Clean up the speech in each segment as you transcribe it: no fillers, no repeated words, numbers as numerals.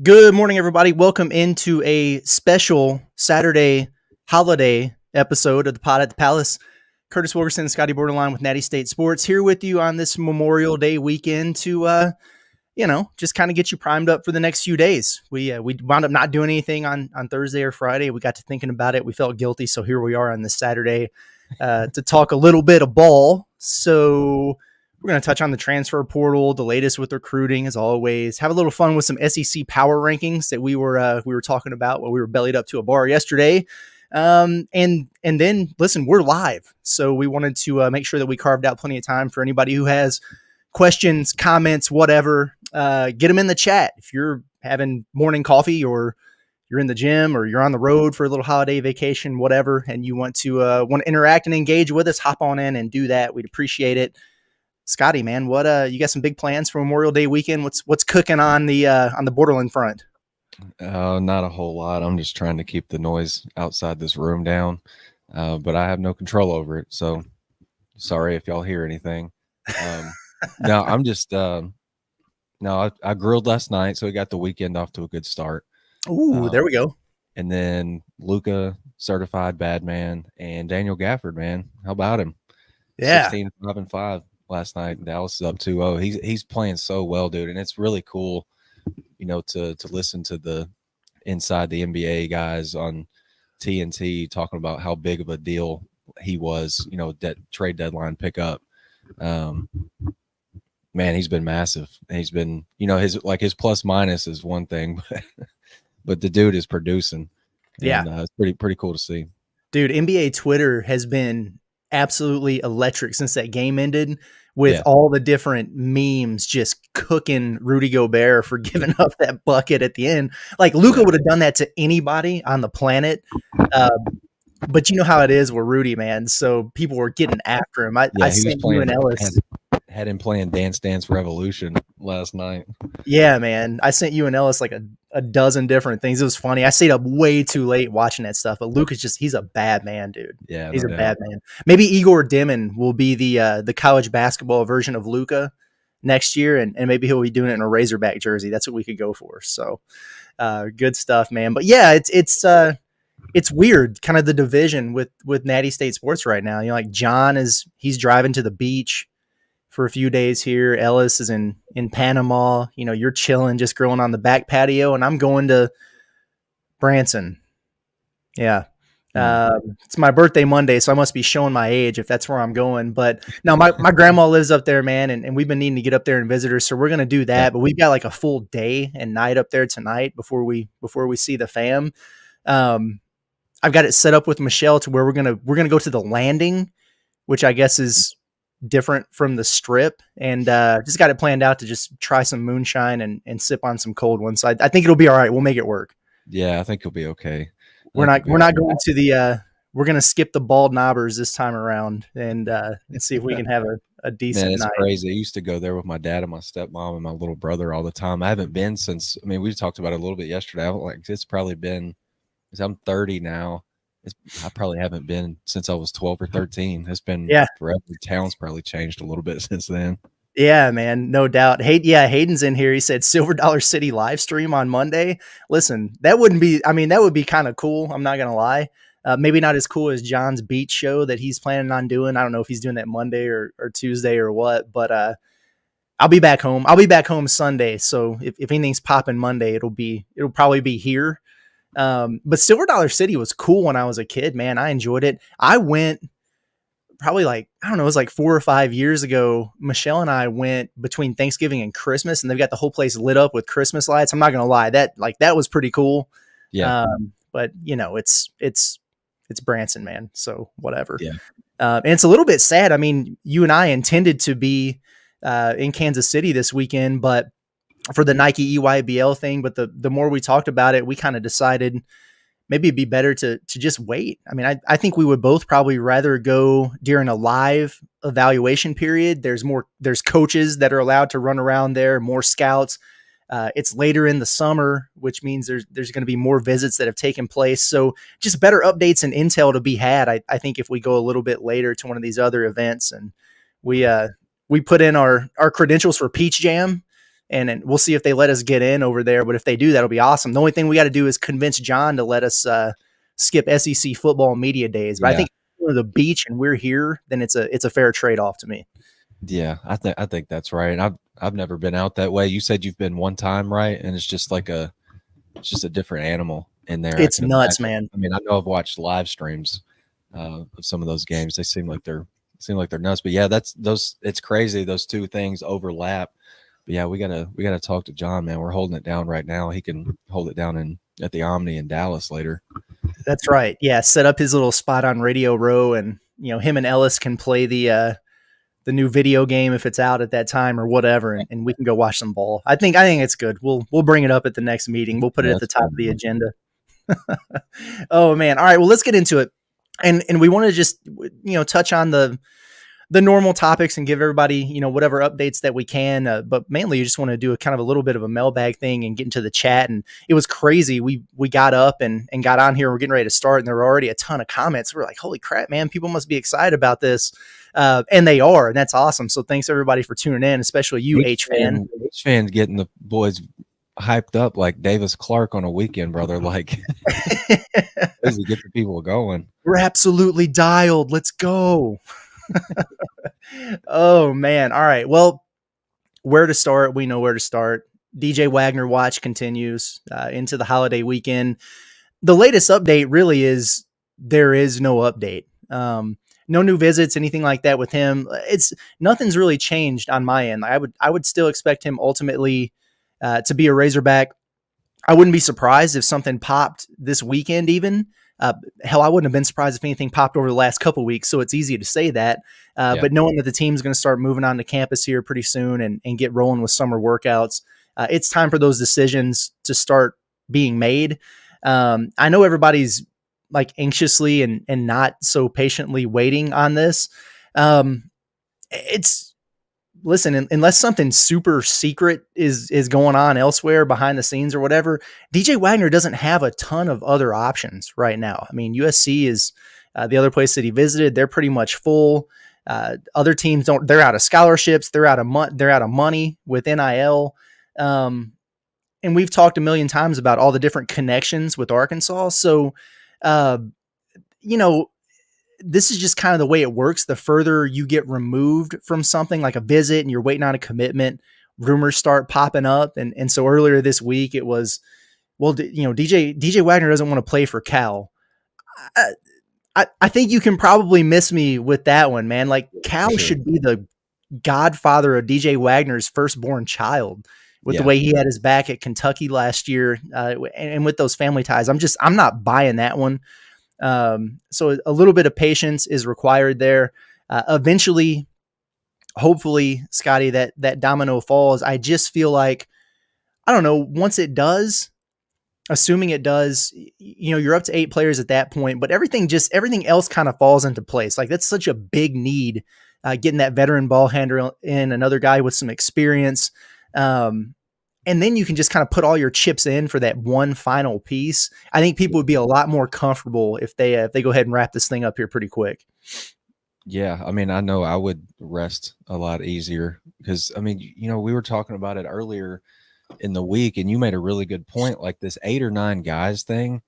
Good morning, everybody. Welcome into a special Saturday holiday episode of the Pod at the Palace. Curtis Wilkerson and Scottie Bordelon with Natty State Sports here with you on this Memorial Day weekend to, just kind of get you primed up for the next few days. We wound up not doing anything on Thursday or Friday. We got to thinking about it. We felt guilty. So here we are on this Saturday to talk a little bit of ball. So we're going to touch on the transfer portal, the latest with recruiting, as always. Have a little fun with some SEC power rankings that we were talking about while we were bellied up to a bar yesterday. And then listen, we're live, so we wanted to make sure that we carved out plenty of time for anybody who has questions, comments, whatever. Get them in the chat. If you're having morning coffee, or you're in the gym, or you're on the road for a little holiday vacation, whatever, and you want to interact and engage with us, hop on in and do that. We'd appreciate it. Scottie, man, what you got some big plans for Memorial Day weekend? What's cooking on the Bordelon front? Not a whole lot. I'm just trying to keep the noise outside this room down, but I have no control over it. So sorry if y'all hear anything. No, I'm just I grilled last night, so we got the weekend off to a good start. Ooh, there we go. And then Luka, certified bad man, and Daniel Gafford, man, how about him? Yeah, 16-5 last night. Dallas is up 2-0. He's playing so well, dude, and it's really cool, to listen to the inside the NBA guys on TNT talking about how big of a deal he was, trade deadline pickup. Man, he's been massive. He's been, his plus minus is one thing, but the dude is producing. Yeah, and, it's pretty cool to see. Dude, NBA Twitter has been absolutely electric since that game ended, with all the different memes just cooking Rudy Gobert for giving up that bucket at the end. Like, Luka would have done that to anybody on the planet. But you know how it is with Rudy, man. So people were getting after him. I sent you and Ellis. Had him playing Dance Dance Revolution last night. Yeah, man. I sent you and Ellis like a dozen different things. It was funny. I stayed up way too late watching that stuff. But Luka's he's a bad man, dude. Yeah, he's a bad man. Maybe Egor Demin will be the college basketball version of Luka next year, and maybe he'll be doing it in a Razorback jersey. That's what we could go for. So good stuff, man. But yeah, it's weird, kind of the division with Natty State Sports right now. Like John he's driving to the beach for a few days here. Ellis is in Panama. You're chilling, just grilling on the back patio, and I'm going to Branson. Yeah. It's my birthday Monday, so I must be showing my age if that's where I'm going. But no, my grandma lives up there, man, and we've been needing to get up there and visit her, so we're going to do that. But we've got like a full day and night up there tonight before we see the fam. I've got it set up with Michelle to where we're gonna go to the Landing, which I guess is different from the Strip, and just got it planned out to just try some moonshine and sip on some cold ones. So I think it'll be all right. We'll make it work. Yeah, I think it'll be okay. We're not going to the we're gonna skip the Bald Knobbers this time around and see if we can have a decent night. Crazy. I used to go there with my dad and my stepmom and my little brother all the time. I haven't been since. I mean, we talked about it a little bit yesterday. It's probably been. I'm 30 now. I probably haven't been since I was 12 or 13. It's been forever. The town's probably changed a little bit since then. Yeah, man, no doubt. Hayden's in here. He said Silver Dollar City live stream on Monday. Listen, that would be kind of cool. I'm not going to lie. Maybe not as cool as John's beach show that he's planning on doing. I don't know if he's doing that Monday or Tuesday or what, but I'll be back home. I'll be back home Sunday. So if anything's popping Monday, it'll probably be here. But Silver Dollar City was cool when I was a kid, man. I enjoyed it. I went probably it was like 4 or 5 years ago. Michelle and I went between Thanksgiving and Christmas, and they've got the whole place lit up with Christmas lights. I'm not going to lie. That was pretty cool. Yeah. But it's Branson, man. So whatever. Yeah. And it's a little bit sad. I mean, you and I intended to be, in Kansas City this weekend, but for the Nike EYBL thing, but the more we talked about it, we kind of decided maybe it'd be better to just wait. I mean, I think we would both probably rather go during a live evaluation period. There's coaches that are allowed to run around there, more scouts. It's later in the summer, which means there's going to be more visits that have taken place. So just better updates and intel to be had. I think if we go a little bit later to one of these other events, and we put in our credentials for Peach Jam. and we'll see if they let us get in over there. But if they do, that'll be awesome. The only thing we got to do is convince John to let us skip SEC football media days. But I think if we're the beach and we're here, then it's a fair trade off to me. Yeah, I think that's right. And I've never been out that way. You said you've been one time, right? And it's just like it's just a different animal in there. It's nuts, man. I mean, I know I've watched live streams of some of those games. They seem like they're nuts. But yeah, it's crazy. Those two things overlap. But yeah, we gotta talk to John, man. We're holding it down right now. He can hold it down at the Omni in Dallas later. That's right. Yeah, set up his little spot on Radio Row, and him and Ellis can play the new video game if it's out at that time or whatever, and we can go watch some ball. I think it's good. We'll bring it up at the next meeting. We'll put it at the top of the agenda. Oh man. All right. Well, let's get into it. And we want to just, touch on the normal topics and give everybody, whatever updates that we can. But mainly you just want to do a kind of a little bit of a mailbag thing and get into the chat. And it was crazy. We got up and got on here. We're getting ready to start, and there were already a ton of comments. We're like, holy crap, man, people must be excited about this. And they are, and that's awesome. So thanks everybody for tuning in, especially you, H-fan. H-fan's getting the boys hyped up like Davis Clark on a weekend, brother. Like, does he get the people going? We're absolutely dialed. Let's go. Oh man. All right. Well, where to start? We know where to start. DJ Wagner watch continues into the holiday weekend. The latest update really is there is no update. No new visits, anything like that with him. Nothing's really changed on my end. I would still expect him ultimately to be a Razorback. I wouldn't be surprised if something popped this weekend even. Hell, I wouldn't have been surprised if anything popped over the last couple of weeks, so it's easy to say that. But knowing that the team's going to start moving on to campus here pretty soon and get rolling with summer workouts, it's time for those decisions to start being made. I know everybody's like anxiously and not so patiently waiting on this. Listen, unless something super secret is going on elsewhere behind the scenes or whatever, DJ Wagner doesn't have a ton of other options right now. I mean, USC is the other place that he visited. They're pretty much full. Other teams they're out of scholarships. They're out of money with NIL. And we've talked a million times about all the different connections with Arkansas. So, this is just kind of the way it works. The further you get removed from something like a visit and you're waiting on a commitment, rumors start popping up. And so earlier this week it was, well, DJ Wagner doesn't want to play for Cal. I think you can probably miss me with that one, man. Like Cal should be the godfather of DJ Wagner's firstborn child with the way he had his back at Kentucky last year. And with those family ties, I'm not buying that one. So a little bit of patience is required there. Eventually, hopefully, Scottie, that domino falls. I just feel like, I don't know, once it does, assuming it does, you're up to 8 players at that point, but everything else kind of falls into place. Like that's such a big need, getting that veteran ball handler in, another guy with some experience. And then you can just kind of put all your chips in for that one final piece. I think people would be a lot more comfortable if they go ahead and wrap this thing up here pretty quick. Yeah, I mean, I know I would rest a lot easier because, I mean, we were talking about it earlier in the week, and you made a really good point. Like this 8 or 9 guys thing,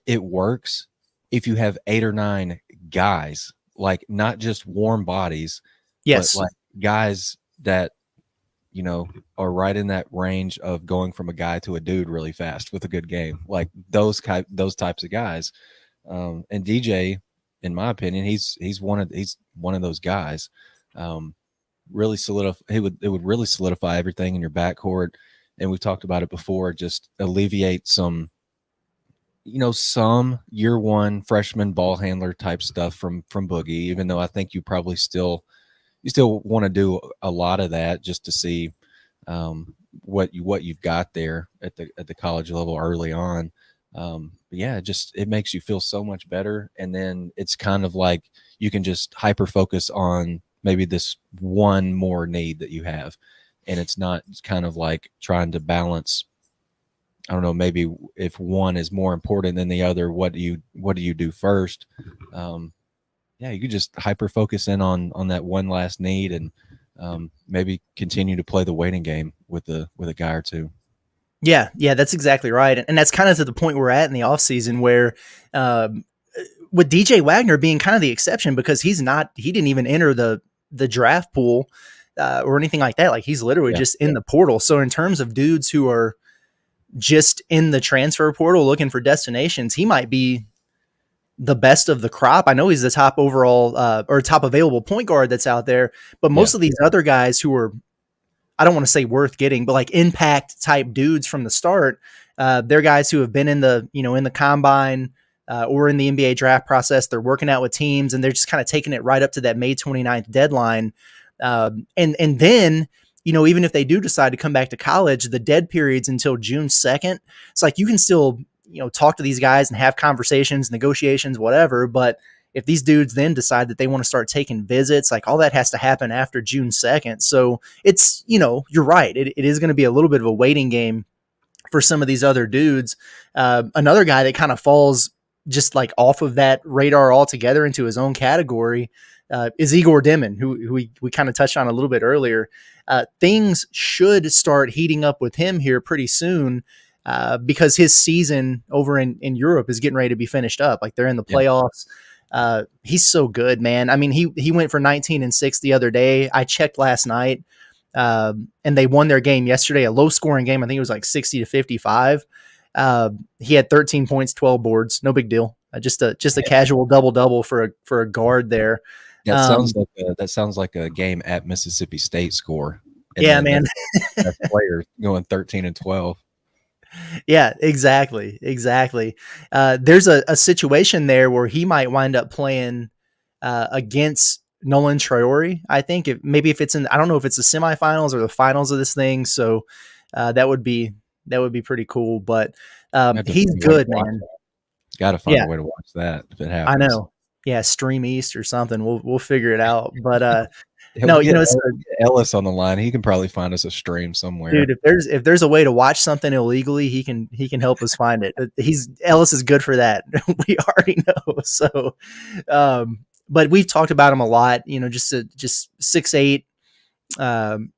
it works if you have 8 or 9 guys, like not just warm bodies, yes, but like guys that are right in that range of going from a guy to a dude really fast with a good game, like those types of guys. And DJ, in my opinion, he's one of those guys. Really it would really solidify everything in your backcourt. And we've talked about it before, just alleviate some year one freshman ball handler type stuff from Boogie, even though I think you probably still want to do a lot of that just to see what you've got there at the college level early on. But yeah, it makes you feel so much better. And then it's kind of like you can just hyper focus on maybe this one more need that you have. And it's kind of like trying to balance, I don't know, maybe if one is more important than the other, what do you do first? Yeah, you could just hyper focus in on that one last need and maybe continue to play the waiting game with a guy or two. Yeah, that's exactly right. And that's kind of to the point we're at in the offseason where with DJ Wagner being kind of the exception because he didn't even enter the draft pool or anything like that. Like he's literally just in the portal. So in terms of dudes who are just in the transfer portal looking for destinations, he might be the best of the crop. I know he's the top overall or top available point guard that's out there, but most of these other guys who are, I don't want to say worth getting, but like impact type dudes from the start, they're guys who have been in the, in the combine or in the NBA draft process. They're working out with teams and they're just kind of taking it right up to that May 29th deadline. And then, even if they do decide to come back to college, the dead period's until June 2nd. It's like you can still, talk to these guys and have conversations, negotiations, whatever. But if these dudes then decide that they want to start taking visits, like all that has to happen after June 2nd. So it's, you're right. It is going to be a little bit of a waiting game for some of these other dudes. Another guy that kind of falls just like off of that radar altogether into his own category is Egor Demin, who we kind of touched on a little bit earlier. Things should start heating up with him here pretty soon because his season over in Europe is getting ready to be finished up. Like they're in the playoffs. He's so good, man. I mean, he went for 19-6 the other day. I checked last night and they won their game yesterday, a low scoring game. I think it was like 60-55. He had 13 points, 12 boards. No big deal. Just a casual double for a guard there. That sounds like a game at Mississippi State score. And man. That player going 13-12. Yeah, exactly. There's a situation there where he might wind up playing against Nolan Traore. I think if it's in, I don't know if it's the semifinals or the finals of this thing. So that would be pretty cool. But he's good, man. Got to find a way to watch that if it happens. I know. Yeah, Stream East or something. We'll figure it out. But no, Ellis on the line. He can probably find us a stream somewhere. Dude, if there's a way to watch something illegally, he can help us find it. Ellis is good for that. We already know. So, but we've talked about him a lot. Just 6'8",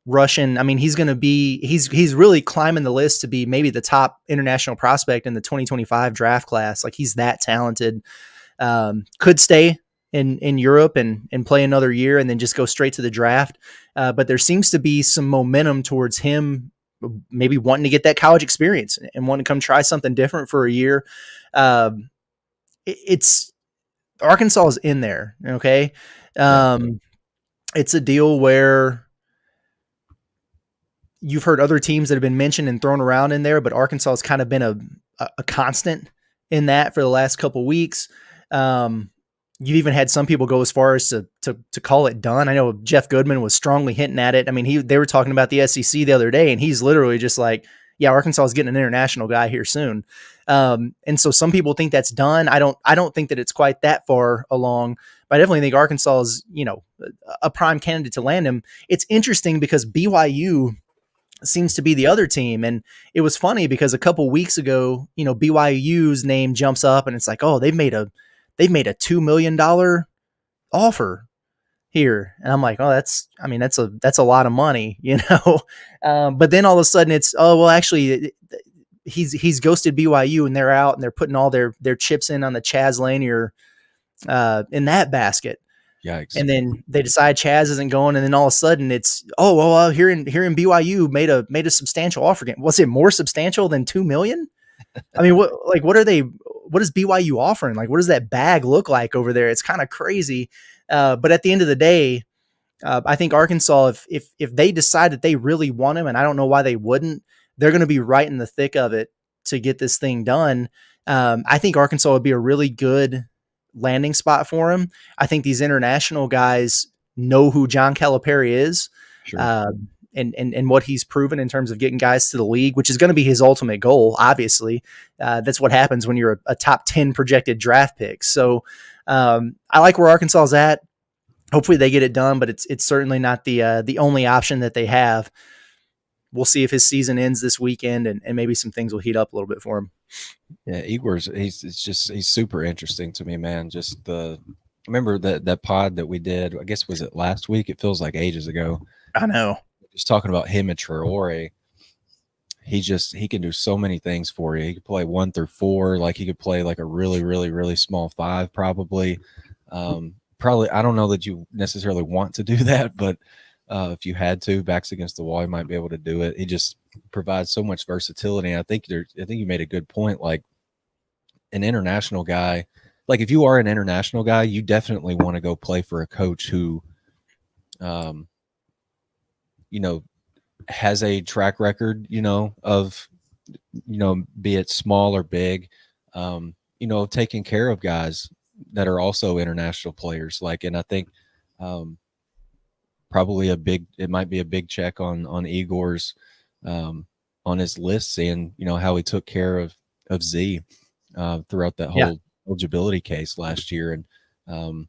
Russian. I mean, he's really climbing the list to be maybe the top international prospect in the 2025 draft class. Like he's that talented. Could stay in Europe and play another year and then just go straight to the draft. But there seems to be some momentum towards him maybe wanting to get that college experience and wanting to come try something different for a year. It's Arkansas is in there. Okay. It's a deal where you've heard other teams that have been mentioned and thrown around in there, but Arkansas has kind of been a constant in that for the last couple of weeks. You even had some people go as far as to call it done. I know Jeff Goodman was strongly hinting at it. I mean, they were talking about the SEC the other day, and he's literally just like, yeah, Arkansas is getting an international guy here soon. And so some people think that's done. I don't think that it's quite that far along, but I definitely think Arkansas is, a prime candidate to land him. It's interesting because BYU seems to be the other team. And it was funny because a couple weeks ago, BYU's name jumps up and it's like, oh, they've made a $2 million offer here. And I'm like, oh, that's a lot of money, but then all of a sudden it's, oh, well, actually he's ghosted BYU and they're out and they're putting all their chips in on the Chaz Lanier in that basket. Yikes. And then they decide Chaz isn't going. And then all of a sudden it's, oh, well, here in BYU made a substantial offer again. Was it more substantial than 2 million? I mean, what is BYU offering? Like, what does that bag look like over there? It's kind of crazy. But at the end of the day, I think Arkansas, if they decide that they really want him, and I don't know why they wouldn't, they're going to be right in the thick of it to get this thing done. I think Arkansas would be a really good landing spot for him. I think these international guys know who John Calipari is. Sure. And what he's proven in terms of getting guys to the league, which is going to be his ultimate goal. Obviously, that's what happens when you're a top 10 projected draft pick. So I like where Arkansas is at. Hopefully they get it done, but it's certainly not the only option that they have. We'll see if his season ends this weekend and maybe some things will heat up a little bit for him. Yeah, Igor's he's super interesting to me, man. Just the remember that pod that we did, I guess, was it last week? It feels like ages ago. I know. Just talking about him and Traore. He can do so many things for you. He could play 1 through 4. Like he could play like a really, really, really small 5, probably. Probably, I don't know that you necessarily want to do that, but if you had to, backs against the wall, you might be able to do it. He just provides so much versatility. I think you made a good point. Like an international guy, like if you are an international guy, you definitely want to go play for a coach who, you know, has a track record, of, be it small or big, taking care of guys that are also international players. Like, and I think probably it might be a big check on Igor's, on his list, seeing, how he took care of Z throughout that whole eligibility case last year. And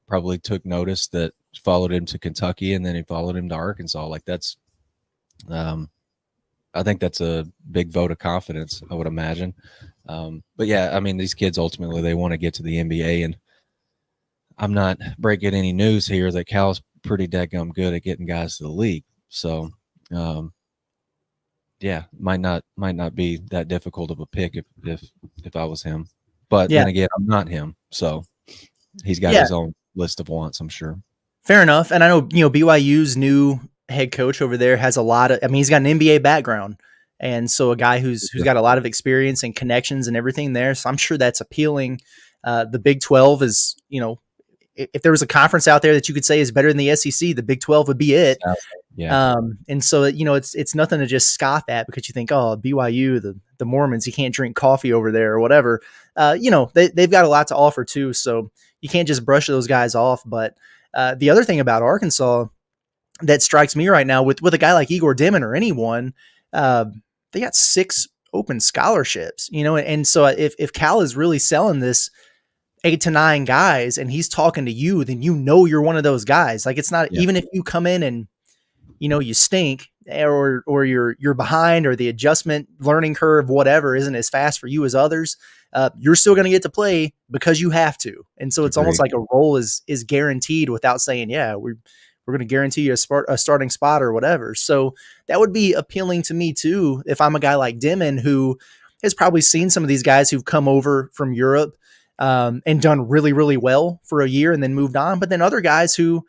probably took notice that followed him to Kentucky and then he followed him to Arkansas. Like that's, I think that's a big vote of confidence, I would imagine. But yeah, I mean, these kids ultimately they want to get to the NBA, and I'm not breaking any news here that Cal's pretty dadgum good at getting guys to the league. So, yeah, might not be that difficult of a pick if I was him. But then again, I'm not him, so he's got his own list of wants, I'm sure. Fair enough. And I know, BYU's new head coach over there has a lot of, he's got an NBA background. And so a guy who's got a lot of experience and connections and everything there. So I'm sure that's appealing. The Big 12 is, if there was a conference out there that you could say is better than the SEC, the Big 12 would be it. Yeah. And so, it's nothing to just scoff at because you think, oh, BYU, the Mormons, you can't drink coffee over there or whatever. They've got a lot to offer too. So you can't just brush those guys off. But the other thing about Arkansas that strikes me right now with a guy like Egor Demin or anyone, they got 6 open scholarships, and so if Cal is really selling this 8 to 9 guys and he's talking to you, then you're one of those guys. Like it's not even if you come in and you stink or you're behind or the adjustment learning curve, whatever, isn't as fast for you as others. You're still going to get to play because you have to. And so it's almost like a role is guaranteed without saying, we're going to guarantee you a starting spot or whatever. So that would be appealing to me too. If I'm a guy like Demin who has probably seen some of these guys who've come over from Europe and done really, really well for a year and then moved on. But then other guys who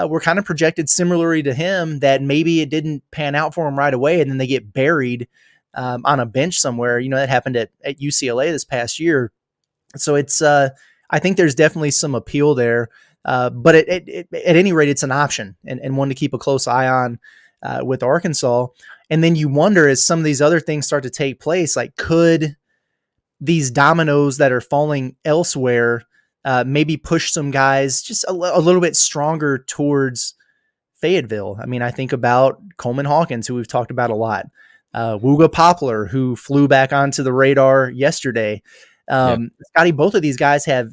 were kind of projected similarly to him that maybe it didn't pan out for them right away. And then they get buried on a bench somewhere. That happened at UCLA this past year. So it's, I think there's definitely some appeal there. But at any rate, it's an option and one to keep a close eye on with Arkansas. And then you wonder, as some of these other things start to take place, like could these dominoes that are falling elsewhere maybe push some guys just a little bit stronger towards Fayetteville? I mean, I think about Coleman Hawkins, who we've talked about a lot. Wugga Poplar, who flew back onto the radar yesterday. Scottie, both of these guys have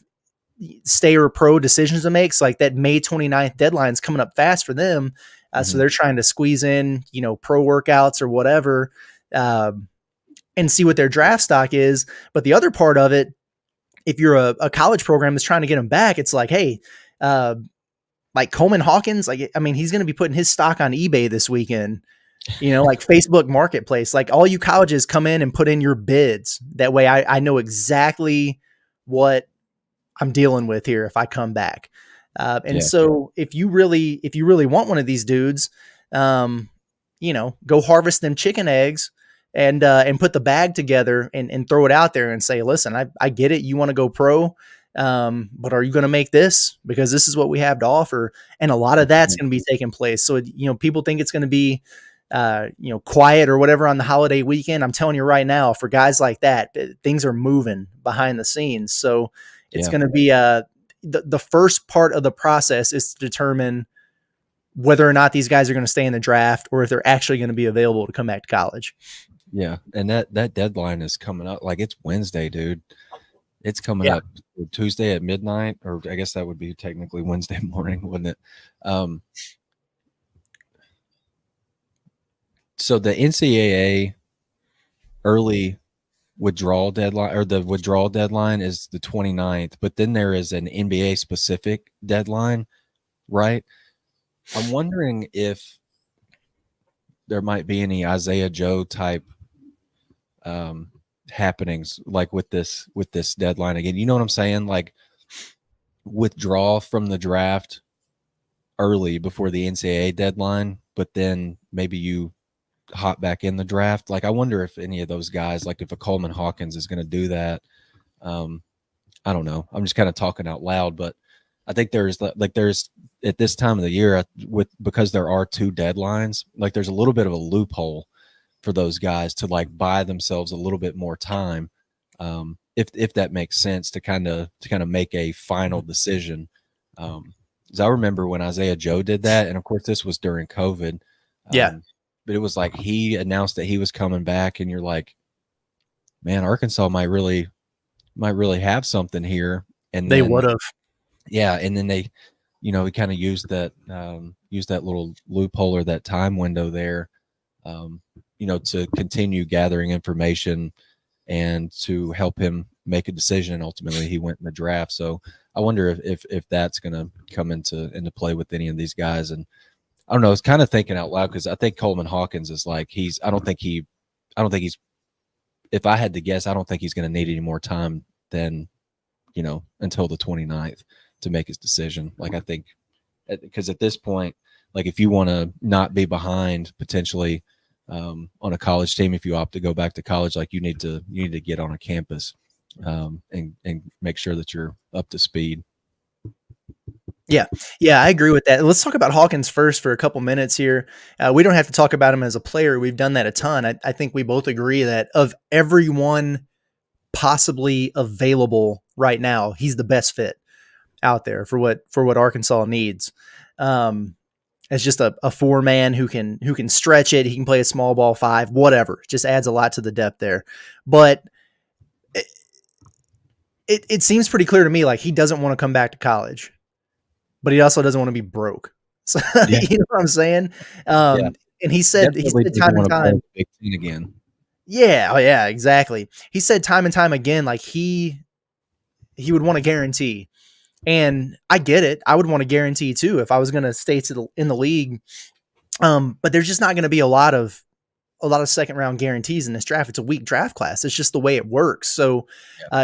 stay or pro decisions to make. So like that May 29th deadline is coming up fast for them. So they're trying to squeeze in, pro workouts or whatever and see what their draft stock is. But the other part of it, if you're a college program that's trying to get them back, it's like, hey, like Coleman Hawkins, like, I mean, he's going to be putting his stock on eBay this weekend, like Facebook Marketplace. Like all you colleges come in and put in your bids. That way I know exactly what I'm dealing with here if I come back. So if you really want one of these dudes, go harvest them chicken eggs and put the bag together and throw it out there and say, listen, I get it. You want to go pro, but are you going to make this? Because this is what we have to offer. And a lot of that's going to be taking place. So, people think it's going to be, quiet or whatever on the holiday weekend. I'm telling you right now, for guys like that, things are moving behind the scenes. So it's going to be the first part of the process is to determine whether or not these guys are going to stay in the draft or if they're actually going to be available to come back to college. Yeah. And that deadline is coming up. Like it's Wednesday, dude. It's coming up Tuesday at midnight, or I guess that would be technically Wednesday morning, wouldn't it? So the NCAA early withdrawal deadline, or the withdrawal deadline is the 29th, but then there is an NBA specific deadline, right? I'm wondering if there might be any Isaiah Joe type happenings like with this deadline again. You know what I'm saying? Like withdraw from the draft early before the NCAA deadline, but then maybe you hop back in the draft. Like I wonder if any of those guys, like if a Coleman Hawkins is going to do that. I don't know. I'm just kind of talking out loud, but I think there's at this time of the year because there are two deadlines, like there's a little bit of a loophole for those guys to like buy themselves a little bit more time. If that makes sense to kind of make a final decision. Because I remember when Isaiah Joe did that, and of course this was during COVID. Yeah. But it was like he announced that he was coming back, and you're like, man, Arkansas might really have something here. And they would have. Yeah, and then they, we kind of used that little loophole or that time window there, to continue gathering information and to help him make a decision. And ultimately, he went in the draft. So I wonder if that's going to come into play with any of these guys. And I don't know. It's kind of thinking out loud because I think Coleman Hawkins is like I don't think he's. If I had to guess, I don't think he's going to need any more time than, until the 29th to make his decision. Like I think, because at this point, like if you want to not be behind potentially on a college team, if you opt to go back to college, like you need to get on a campus and make sure that you're up to speed. Yeah, I agree with that. Let's talk about Hawkins first for a couple minutes here. We don't have to talk about him as a player. We've done that a ton. I think we both agree that of everyone possibly available right now, he's the best fit out there for what Arkansas needs. As just a 4-man who can stretch it. He can play a small ball 5, whatever. Just adds a lot to the depth there. But it seems pretty clear to me like he doesn't want to come back to college, but he also doesn't want to be broke. So, yeah. You know what I'm saying? And he said time and time again. Yeah. Oh yeah, exactly. He said time and time again, like he would want a guarantee. And I get it. I would want a guarantee too if I was going to stay in the league. But there's just not going to be a lot of second round guarantees in this draft. It's a weak draft class. It's just the way it works. So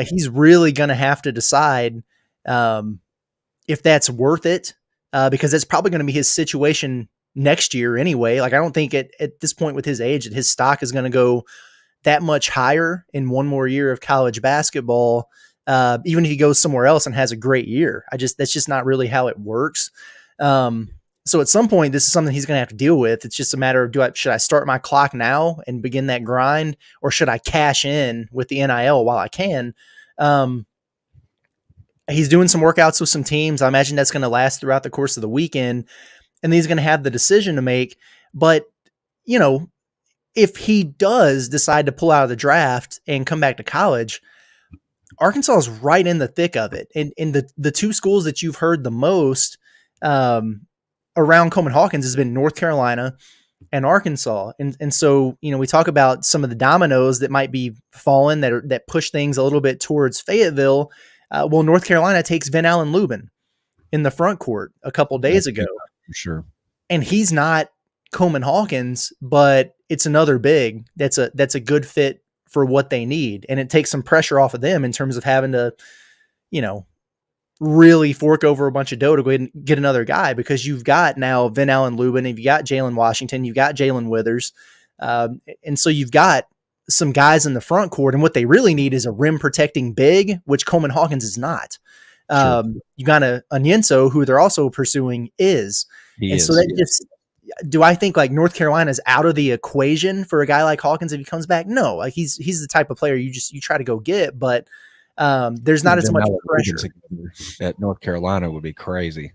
he's really going to have to decide if that's worth it, because that's probably going to be his situation next year anyway. Like I don't think at this point with his age that his stock is going to go that much higher in one more year of college basketball. Even if he goes somewhere else and has a great year, that's just not really how it works. So at some point, this is something he's going to have to deal with. It's just a matter of should I start my clock now and begin that grind, or should I cash in with the NIL while I can? He's doing some workouts with some teams. I imagine that's going to last throughout the course of the weekend, and he's going to have the decision to make. But, if he does decide to pull out of the draft and come back to college, Arkansas is right in the thick of it. And the two schools that you've heard the most around Coleman Hawkins has been North Carolina and Arkansas. And so, we talk about some of the dominoes that might be falling that push things a little bit towards Fayetteville. Well, North Carolina takes Van Allen Lubin in the front court a couple days ago. For sure. And he's not Coleman Hawkins, but it's another big that's a good fit for what they need. And it takes some pressure off of them in terms of having to, really fork over a bunch of dough to go ahead and get another guy, because you've got now Van Allen Lubin, and you've got Jalen Washington, you've got Jalen Withers. And so you've got some guys in the front court, and what they really need is a rim protecting big, which Coleman Hawkins is not. Sure. You got a Nyenso, who they're also pursuing is. So that just, do I think like North Carolina's out of the equation for a guy like Hawkins if he comes back? No, like he's the type of player you try to go get, but there's not as much pressure. At North Carolina would be crazy.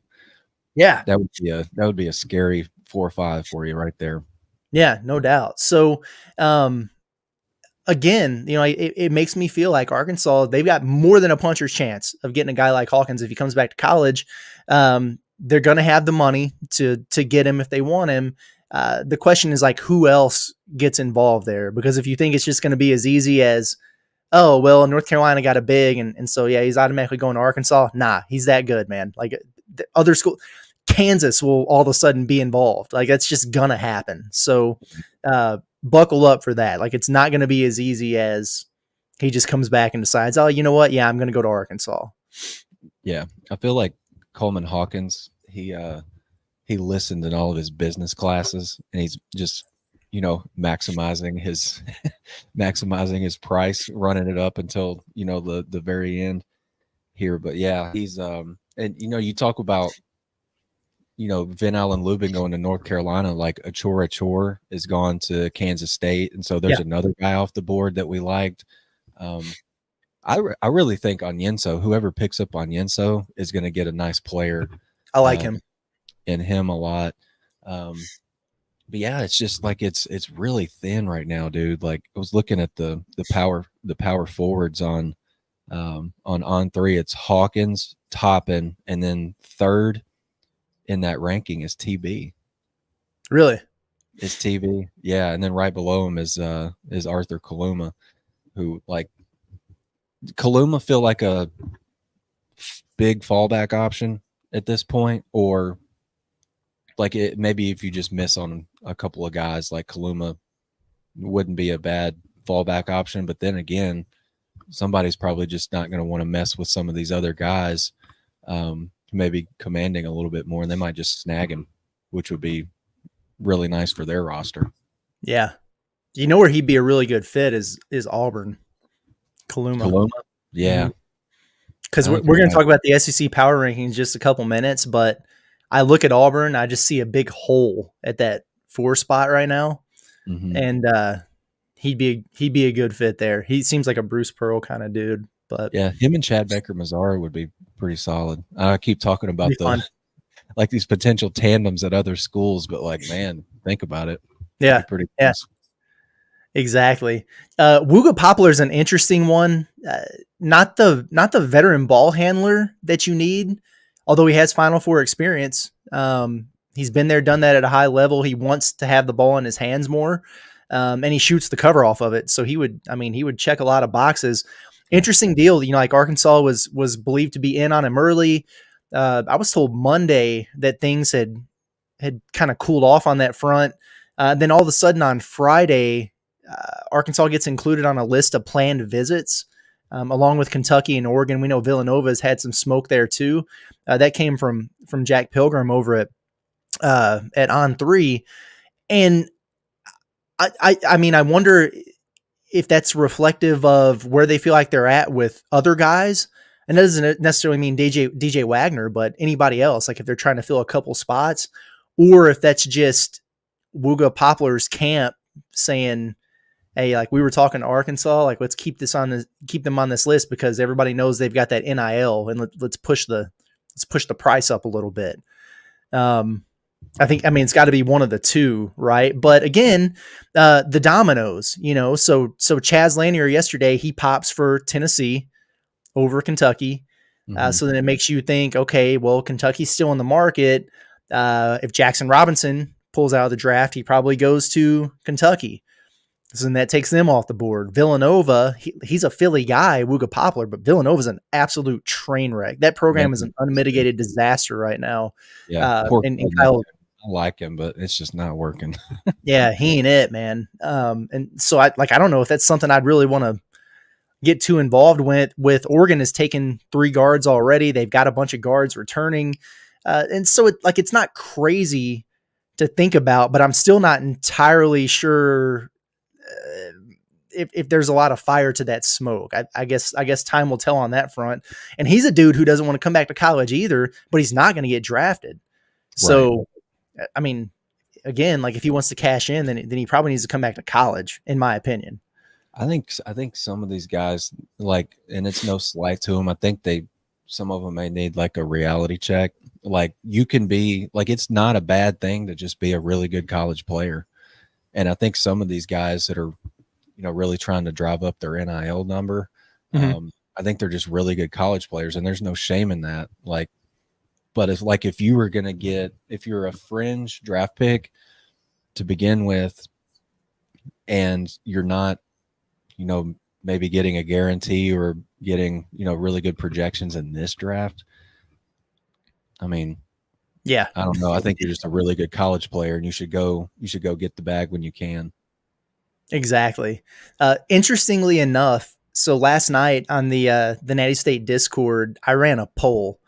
Yeah, that would be a scary 4 or 5 for you right there. Yeah, no doubt. So again, it makes me feel like Arkansas, they've got more than a puncher's chance of getting a guy like Hawkins if he comes back to college. They're going to have the money to get him if they want him. The question is like, who else gets involved there? Because if you think it's just going to be as easy as oh, well, North Carolina got a big, and so, yeah, he's automatically going to Arkansas. Nah, he's that good, man. Like, the other school, Kansas will all of a sudden be involved. Like, that's just going to happen. So buckle up for that. Like, it's not going to be as easy as he just comes back and decides, oh, you know what? Yeah, I'm going to go to Arkansas. Yeah. I feel like Coleman Hawkins, he listened in all of his business classes, and he's just, maximizing his maximizing his price, running it up until, the very end here. But yeah, he's and you talk about, Vin Allen Lubin going to North Carolina, like Achor is gone to Kansas State, and so there's another guy off the board that we liked. I really think Onyenso, whoever picks up Onyenso, is going to get a nice player. I like him. In him a lot. But yeah, it's just like it's really thin right now, dude. Like, I was looking at the power forwards on On3. It's Hawkins, Toppin, and then third in that ranking is TB. Really? It's TB. Yeah, and then right below him is Arthur Kaluma, who, like, Kaluma feel like a big fallback option at this point, or like it maybe if you just miss on a couple of guys, like Kaluma wouldn't be a bad fallback option. But then again, somebody's probably just not going to want to mess with some of these other guys, maybe commanding a little bit more, and they might just snag him, which would be really nice for their roster. Yeah. You know where he'd be a really good fit is Auburn. Kaluma. Yeah. Because we're going to talk about the SEC power rankings in just a couple minutes, but I look at Auburn, I just see a big hole at that 4 spot right now, and he'd be a good fit there. He seems like a Bruce Pearl kind of dude, but yeah, him and Chad Baker-Mazara would be pretty solid. I keep talking about like these potential tandems at other schools, but like, man, think about it. Yeah, pretty yeah, close. Exactly. Wugga Poplar is an interesting one. Not the veteran ball handler that you need, although he has Final Four experience. He's been there, done that at a high level. He wants to have the ball in his hands more, and he shoots the cover off of it. So he would check a lot of boxes. Interesting deal. Like Arkansas was believed to be in on him early. I was told Monday that things had kind of cooled off on that front. Then all of a sudden on Friday, Arkansas gets included on a list of planned visits, along with Kentucky and Oregon. We know Villanova's had some smoke there too. That came from Jack Pilgrim over at On3. And I wonder if that's reflective of where they feel like they're at with other guys. And that doesn't necessarily mean DJ Wagner, but anybody else, like if they're trying to fill a couple spots, or if that's just Wugga Poplar's camp saying, hey, like we were talking to Arkansas, like let's keep them on this list because everybody knows they've got that NIL, and let's push the price up a little bit. It's got to be one of the two, right? But again, the dominoes, so Chaz Lanier yesterday, he pops for Tennessee over Kentucky. So then it makes you think, okay, well, Kentucky's still in the market. If Jackson Robinson pulls out of the draft, he probably goes to Kentucky. So then that takes them off the board. Villanova, he's a Philly guy, Wugga Poplar, but Villanova's an absolute train wreck. That program is an unmitigated disaster right now. Yeah, and Kyle, I like him, but it's just not working. Yeah, he ain't it, man. And so I don't know if that's something I'd really want to get too involved with. Oregon has taken 3 guards already. They've got a bunch of guards returning. And so it's not crazy to think about, but I'm still not entirely sure if there's a lot of fire to that smoke. I guess time will tell on that front. And he's a dude who doesn't want to come back to college either, but he's not going to get drafted. So, right. Again, like if he wants to cash in, then he probably needs to come back to college, in my opinion. I think some of these guys, like, and it's no slight to them, I think some of them may need like a reality check. Like, you can be like, it's not a bad thing to just be a really good college player. And I think some of these guys that are, really trying to drive up their NIL number, I think they're just really good college players, and there's no shame in that. Like, but if you were going to if you're a fringe draft pick to begin with, and you're not, maybe getting a guarantee or getting, really good projections in this draft. I mean, Yeah, I don't know. I think you're just a really good college player, and you should go get the bag when you can. exactly. Interestingly enough, so last night on the Natty State Discord, I ran a poll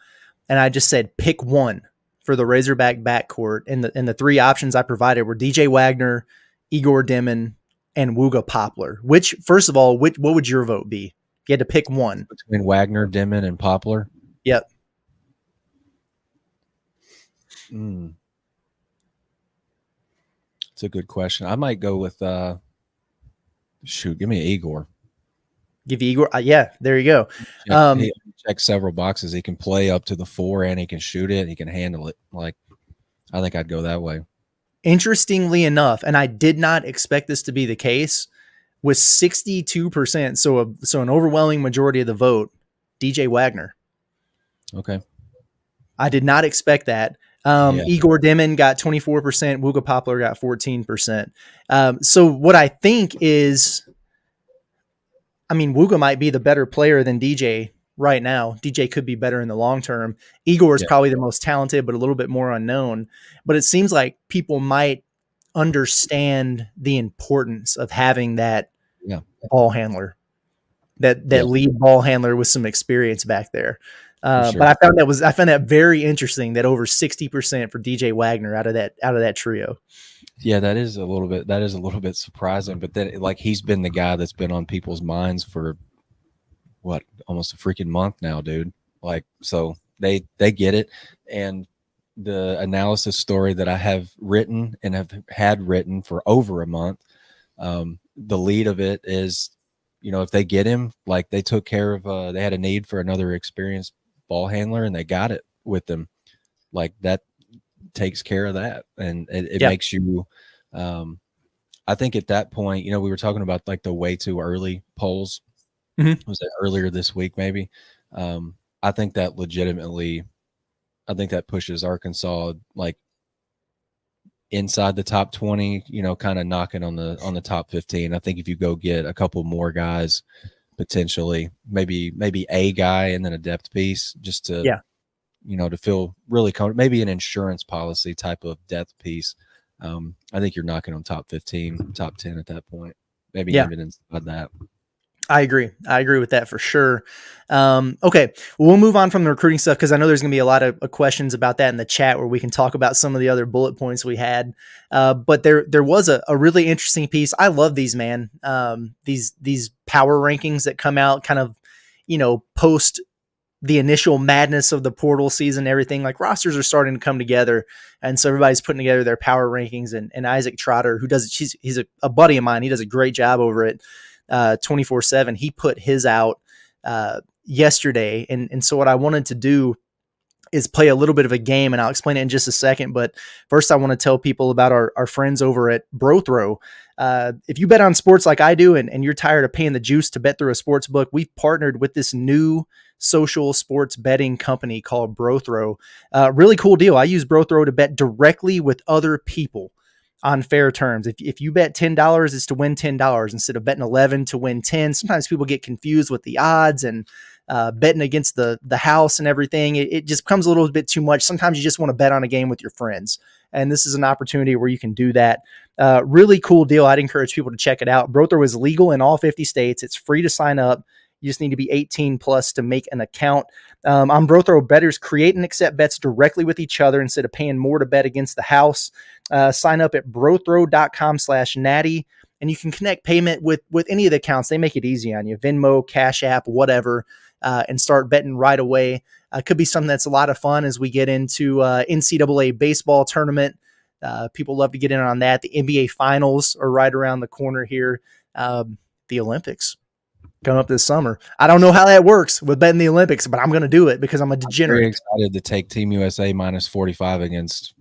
and I just said pick one for the Razorback backcourt, and the three options I provided were DJ Wagner, Egor Demin, and Wugga Poplar. Which, first of all, what would your vote be? If you had to pick one between Wagner, Demin, and Poplar. Yep. It's a good question. I might go with give me Egor. Give you Egor. Yeah, there you go. He checks several boxes. He can play up to the 4 and he can shoot it. He can handle it. Like, I think I'd go that way. Interestingly enough, and I did not expect this to be the case, with 62%, so an overwhelming majority of the vote, DJ Wagner. Okay. I did not expect that. Egor Demin got 24%. Wugga Poplar got 14%. So what I think is, I mean, Wugga might be the better player than DJ right now. DJ could be better in the long term. Egor is probably the most talented, but a little bit more unknown. But it seems like people might understand the importance of having that ball handler, that lead ball handler with some experience back there. Sure. But I found that very interesting that over 60% for DJ Wagner out of that trio. Yeah, that is a little bit surprising. But then, like, he's been the guy that's been on people's minds for what, almost a freaking month now, dude. Like, so they get it. And the analysis story that I have written and have had written for over a month, the lead of it is, if they get him, like, they took care of, they had a need for another experienced ball handler and they got it with them. Like, that takes care of that. And it makes you, I think at that point, we were talking about like the way too early polls. Mm-hmm. Was it earlier this week? Maybe. I think that legitimately, pushes Arkansas like inside the top 20, kind of knocking on the top 15. I think if you go get a couple more guys, potentially maybe a guy and then a depth piece just to, to feel really comfortable, maybe an insurance policy type of depth piece. I think you're knocking on top 15, top 10 at that point, maybe even inside that. I agree with that for sure. Okay. Well, we'll move on from the recruiting stuff because I know there's going to be a lot of questions about that in the chat where we can talk about some of the other bullet points we had. But there was a really interesting piece. I love these, man. These power rankings that come out kind of, post the initial madness of the portal season, everything, like rosters are starting to come together. And so everybody's putting together their power rankings, and Isaac Trotter, who he's a buddy of mine. He does a great job over it. 24/7. He put his out yesterday. And so what I wanted to do is play a little bit of a game, and I'll explain it in just a second. But first I want to tell people about our friends over at Brothrow. If you bet on sports like I do, and you're tired of paying the juice to bet through a sports book, we've partnered with this new social sports betting company called Brothrow. Really cool deal. I use Brothrow to bet directly with other people on fair terms. If you bet $10, it's to win $10 instead of betting 11 to win 10. Sometimes people get confused with the odds and betting against the house and everything. It just becomes a little bit too much. Sometimes you just want to bet on a game with your friends. And this is an opportunity where you can do that. Really cool deal. I'd encourage people to check it out. Brothrow is legal in all 50 states. It's free to sign up. You just need to be 18 plus to make an account. On Brothrow, bettors create and accept bets directly with each other instead of paying more to bet against the house. Sign up at brothrow.com/natty, and you can connect payment with any of the accounts. They make it easy on you. Venmo, Cash App, whatever, and start betting right away. Could be something that's a lot of fun as we get into NCAA baseball tournament. People love to get in on that. The NBA finals are right around the corner here. The Olympics coming up this summer. I don't know how that works with betting the Olympics, but I'm going to do it because I'm a degenerate. I'm very excited to take Team USA minus 45 against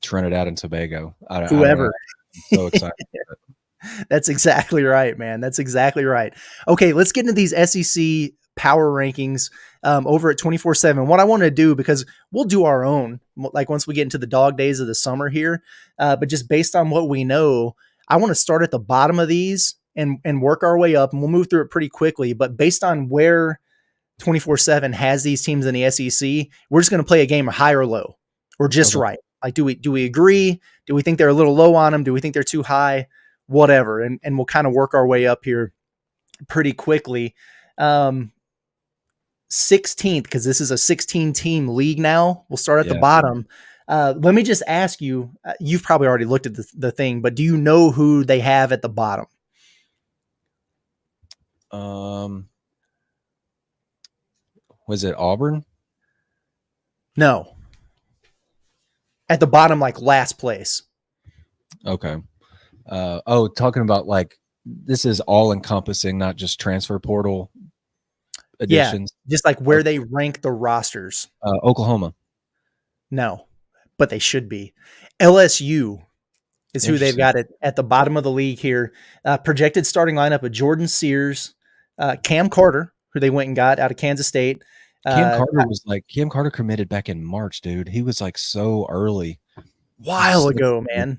Trinidad and Tobago. Whoever. I'm so excited. That's exactly right, man. That's exactly right. Okay, let's get into these SEC power rankings over at 24/7. What I want to do, because we'll do our own, like once we get into the dog days of the summer here, but just based on what we know, I want to start at the bottom of these and work our way up, and we'll move through it pretty quickly. But based on where 24/7 has these teams in the SEC, we're just going to play a game high or low, or just Okay. right. Like, do we agree? Do we think they're a little low on them? Do we think they're too high? Whatever, and we'll kind of work our way up here pretty quickly. 16th, because this is a 16-team league now. We'll start at the bottom. Let me just ask you, you've probably already looked at the thing, but do you know who they have at the bottom? Was it Auburn? No. At the bottom, like last place. Okay. Talking about like, this is all encompassing, not just transfer portal additions. Yeah, just like where they rank the rosters. Oklahoma. No, but they should be. LSU is who they've got at the bottom of the league here. Projected starting lineup of Jordan Sears, Cam Carter, who they went and got out of Kansas State. Cam Carter committed back in March, dude. He was like so early. While ago, man.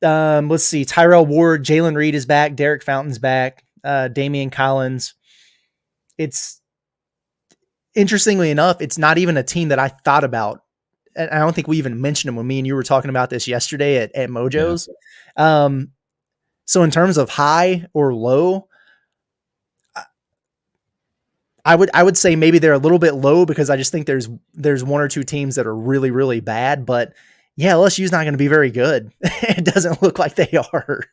Let's see. Tyrell Ward, Jalen Reed is back. Derek Fountain's back. Damian Collins. It's interestingly enough, it's not even a team that I thought about. And I don't think we even mentioned them when me and you were talking about this yesterday at Mojo's. Yeah. So in terms of high or low, I would say maybe they're a little bit low because I just think there's one or two teams that are really, really bad. But yeah, LSU's not going to be very good. It doesn't look like they are.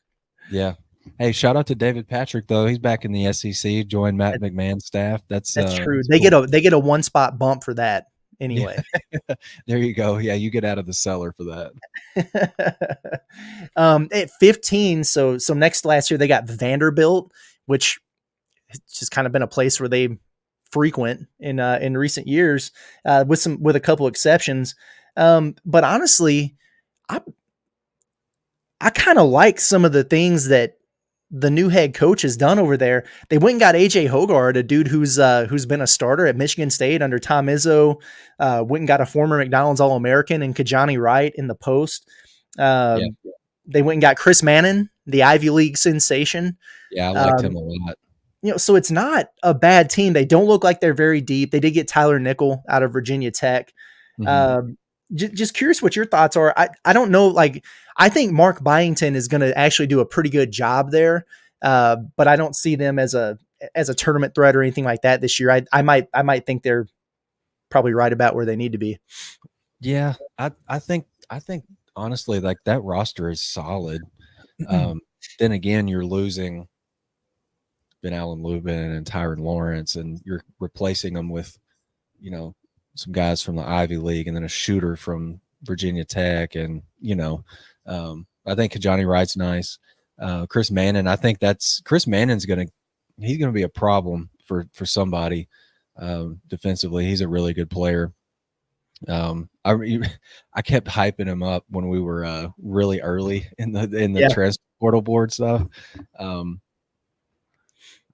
Yeah. Hey, shout out to David Patrick though. He's back in the SEC, joined Matt McMahon's staff. That's true. They get a one spot bump for that anyway. Yeah. There you go. Yeah, you get out of the cellar for that. At 15, so next last year they got Vanderbilt, which has just kind of been a place where they frequent in recent years, with a couple exceptions. But honestly, I kind of like some of the things that the new head coach has done over there. They went and got AJ Hoggard, a dude who's been a starter at Michigan State under Tom Izzo. Went and got a former McDonald's All-American and Kajani Wright in the post. They went and got Chris Mannon, the Ivy League sensation. Yeah, I liked him a lot. So it's not a bad team. They don't look like they're very deep. They did get Tyler Nickel out of Virginia Tech. Mm-hmm. Just curious what your thoughts are. I don't know. Like, I think Mark Byington is going to actually do a pretty good job there. But I don't see them as a tournament threat or anything like that this year. I might think they're probably right about where they need to be. Yeah. I think honestly, like, that roster is solid. Then again, you're losing Ben Allen Lubin and Tyron Lawrence, and you're replacing them with, some guys from the Ivy League and then a shooter from Virginia Tech. And, I think Kajani Wright's nice. Chris Mannon, I think Chris Mannon's he's going to be a problem for somebody defensively. He's a really good player. I kept hyping him up when we were really early in the transfer portal board stuff. I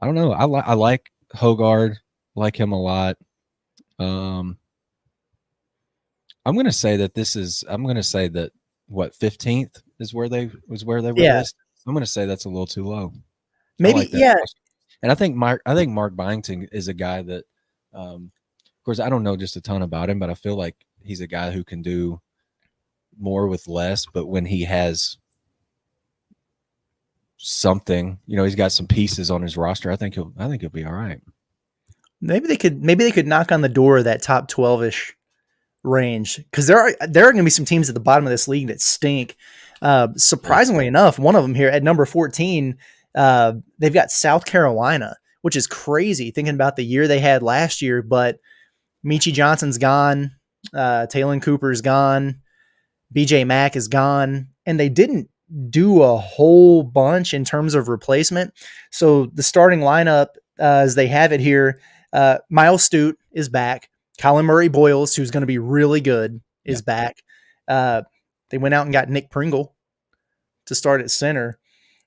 don't know. I like Hoggard, like him a lot. I'm going to say that what, 15th is where they were listed. I'm going to say that's a little too low. Maybe, yeah. And I think Mark Byington is a guy that, of course, I don't know just a ton about him, but I feel like he's a guy who can do more with less. But when he has something, he's got some pieces on his roster, I think he'll be all right. Maybe they could knock on the door of that top 12-ish range, because there are going to be some teams at the bottom of this league that stink. Surprisingly enough, one of them here at number 14, they've got South Carolina, which is crazy thinking about the year they had last year. But Michi Johnson's gone, Taylon Cooper's gone, BJ Mack is gone, and they didn't do a whole bunch in terms of replacement. So the starting lineup, as they have it here, Miles Stute is back. Colin Murray Boyles, who's going to be really good, is back. They went out and got Nick Pringle to start at center,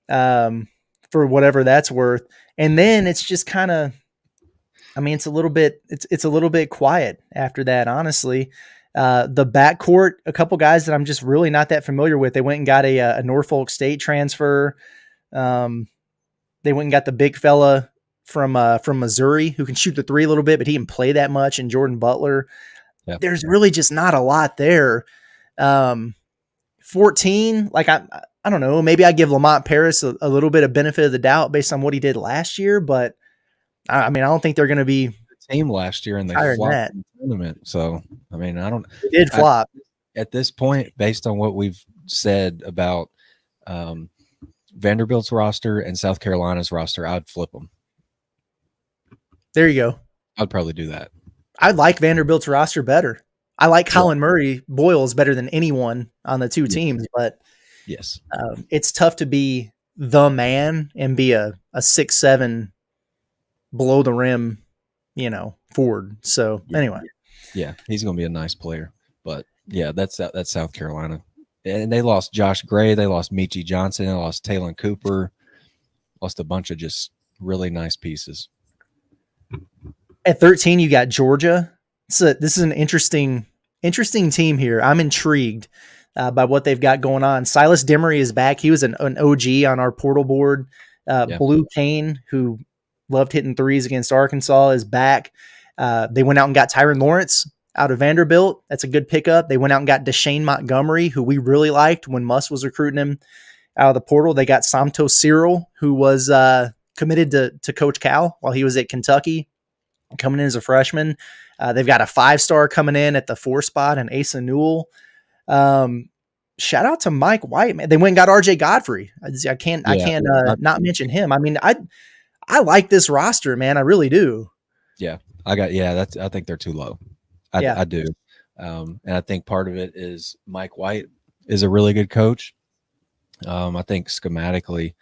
for whatever that's worth. And then it's just kind of, it's a little bit quiet after that, honestly. The backcourt, a couple guys that I'm just really not that familiar with. They went and got a Norfolk State transfer. They went and got the big fella from Missouri who can shoot the three a little bit, but he didn't play that much. And Jordan Butler. Yep. There's really just not a lot there. 14, like I don't know. Maybe I give Lamont Paris a little bit of benefit of the doubt based on what he did last year, but I mean, I don't think they're going to be The team last year and they higher than flopped that. in the tournament. So I mean, They did flop. At this point, based on what we've said about Vanderbilt's roster and South Carolina's roster, I'd flip them. There you go. I'd probably do that. I like Vanderbilt's roster better. I like Colin Murray Boyles better than anyone on the two teams, but yes, it's tough to be the man and be a 6'7" below the rim, forward. So anyway, yeah, he's going to be a nice player, but yeah, that's South Carolina, and they lost Josh Gray, they lost Michi Johnson, they lost Talon Cooper, lost a bunch of just really nice pieces. At 13, you got Georgia. So this is an interesting team here. I'm intrigued by what they've got going on. Silas Demery is back. He was an OG on our portal board. Blue Kane, who loved hitting threes against Arkansas, is back. They went out and got Tyron Lawrence out of Vanderbilt. That's a good pickup. They went out and got Deshane Montgomery, who we really liked when Muss was recruiting him out of the portal. They got Samto Cyril, who was committed to Coach Cal while he was at Kentucky, coming in as a freshman. They've got a 5-star coming in at the 4 spot, and Asa Newell. Shout out to Mike White, man. They went and got RJ Godfrey. I can't not mention him. I mean, I like this roster, man. I really do. Yeah, I think they're too low. I do. And I think part of it is Mike White is a really good coach. I think schematically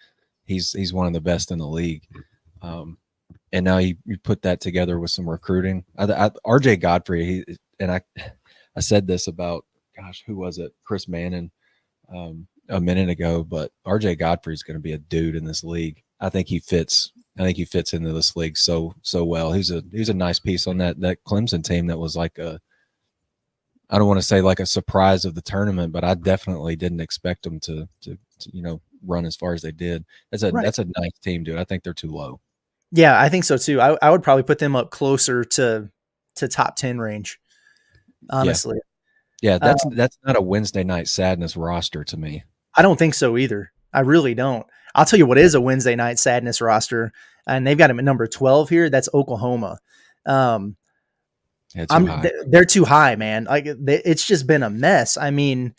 he's one of the best in the league. And now you put that together with some recruiting. RJ Godfrey, I said this about, who was it? Chris Mannon a minute ago, but RJ Godfrey is going to be a dude in this league. I think he fits into this league so well. He's a nice piece on that Clemson team that was like I don't want to say like a surprise of the tournament, but I definitely didn't expect them to run as far as they did. That's a nice team, dude. I think they're too low. Yeah, I think so too. I would probably put them up closer to top 10 range, honestly. Yeah, that's not a Wednesday Night Sadness roster to me. I don't think so either. I really don't. I'll tell you what is a Wednesday Night Sadness roster, and they've got him at number 12 here. That's Oklahoma. They're too high, man. Like it's just been a mess. I mean,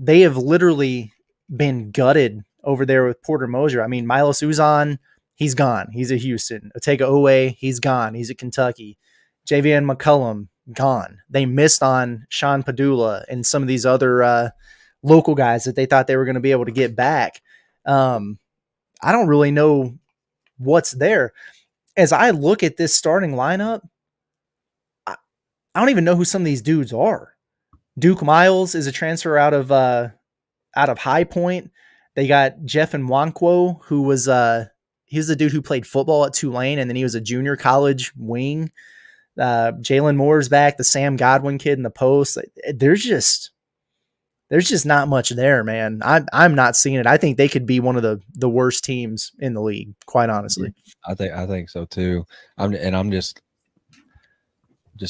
they have literally been gutted over there with Porter Moser. I mean, Milos Uzan, he's gone. He's at Houston. Otega Owe, he's gone. He's at Kentucky. JVN McCullum, gone. They missed on Sean Padula and some of these other local guys that they thought they were going to be able to get back. I don't really know what's there. As I look at this starting lineup, I don't even know who some of these dudes are. Duke Miles is a transfer out of High Point. They got Jeff Nwankwo, who was he was the dude who played football at Tulane, and then he was a junior college wing. Jalen Moore's back, the Sam Godwin kid in the post. There's just not much there, man. I'm not seeing it. I think they could be one of the worst teams in the league, quite honestly. I think so too. I'm just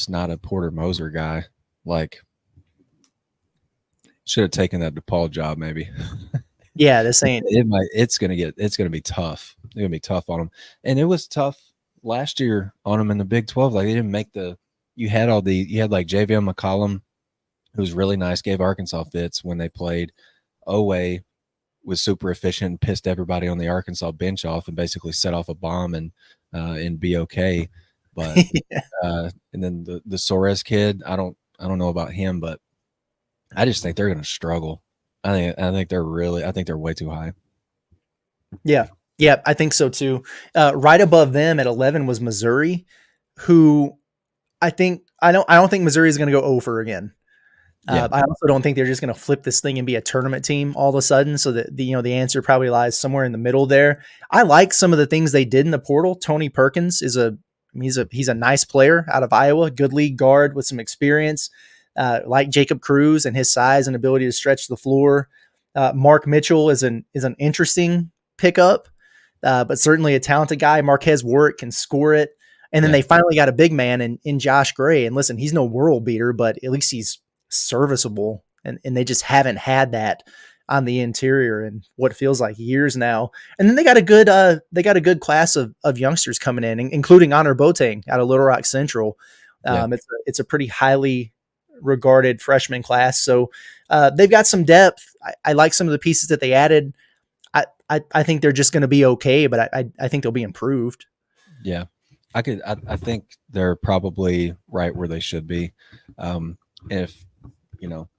not a Porter Moser guy. Like, should have taken that DePaul job maybe. Yeah, this ain't. It's gonna be tough. It's gonna be tough on them, and it was tough last year on them in the Big 12. Like they didn't make you had like JVM McCollum, who was really nice, gave Arkansas fits when they played. Owe was super efficient, pissed everybody on the Arkansas bench off, and basically set off a bomb and be okay. But and then the Soares kid, I don't know about him, but I just think they're going to struggle. I think they're way too high. Yeah, I think so too. Right above them at 11 was Missouri, who I don't think Missouri is going to go over again. I also don't think they're just going to flip this thing and be a tournament team all of a sudden. So that the answer probably lies somewhere in the middle there. I like some of the things they did in the portal. Tony Perkins he's a nice player out of Iowa, good league guard with some experience. Like Jacob Cruz and his size and ability to stretch the floor. Mark Mitchell is an interesting pickup. but certainly a talented guy. Marquez Warwick can score it. And then Yeah. they finally got a big man in Josh Gray. And listen, he's no world beater, but at least he's serviceable. And they just haven't had that on the interior in what feels like years now. And then they got a good class of youngsters coming in, including Honor Boateng out of Little Rock Central. Yeah. It's a pretty highly regarded freshman class. So they've got some depth. I like some of the pieces that they added. I think they're just going to be okay, but I think they'll be improved. Yeah. I think they're probably right where they should be. If,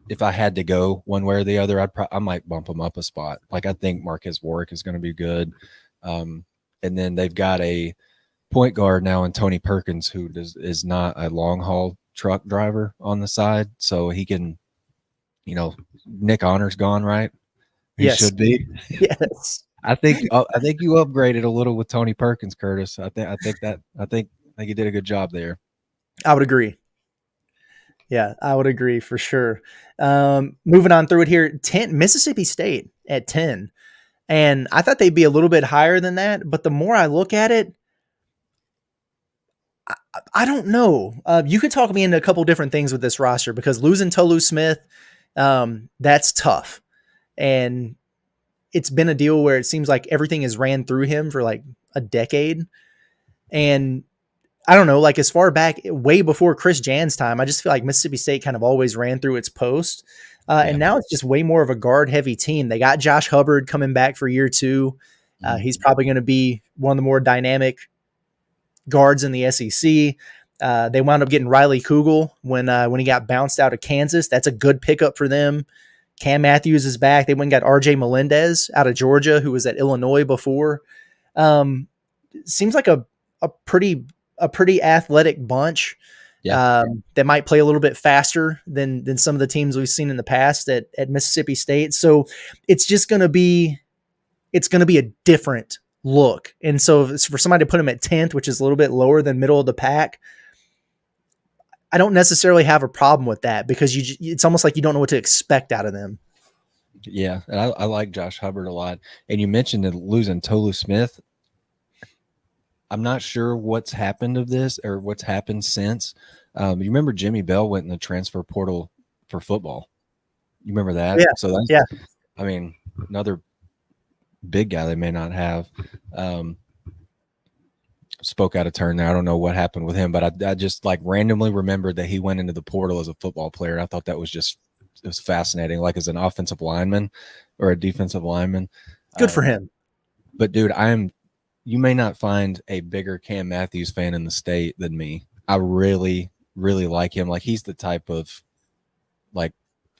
if I had to go one way or the other, I might bump them up a spot. Like, I think Marquez Warwick is going to be good. And then they've got a point guard now in Tony Perkins, who is not a long haul truck driver on the side. So he can, Nick Honor's gone, right? He Yes. should be. Yes. I think you upgraded a little with Tony Perkins, Curtis. I think you did a good job there. I would agree. Yeah, I would agree for sure. Moving on through it here, Mississippi State at 10. And I thought they'd be a little bit higher than that, but the more I look at it, I don't know. You could talk me into a couple different things with this roster, because losing Tolu Smith, that's tough. And it's been a deal where it seems like everything has ran through him for like a decade. And I don't know, like as far back, way before Chris Jan's time, I just feel like Mississippi State kind of always ran through its post. And now it's just way more of a guard heavy team. They got Josh Hubbard coming back for year 2. He's probably going to be one of the more dynamic guards in the SEC. They wound up getting Riley Kugel when he got bounced out of Kansas. That's a good pickup for them. Cam Matthews is back. They went and got RJ Melendez out of Georgia, who was at Illinois before. Seems like a pretty athletic bunch. That might play a little bit faster than some of the teams we've seen in the past at Mississippi State. So it's just going to be a different look. And so for somebody to put them at 10th, which is a little bit lower than middle of the pack, I don't necessarily have a problem with that, because it's almost like you don't know what to expect out of them. Yeah, and I like Josh Hubbard a lot. And you mentioned losing Tolu Smith. I'm not sure what's happened of this or what's happened since. You remember Jimmy Bell went in the transfer portal for football. You remember that? Yeah. So that's, I mean, another big guy they may not have. Spoke out of turn there. I don't know what happened with him, but I just like randomly remembered that he went into the portal as a football player. And I thought that was it was fascinating, like as an offensive lineman or a defensive lineman. Good for him. But dude, you may not find a bigger Cam Matthews fan in the state than me. I really, really like him. Like, he's the type of like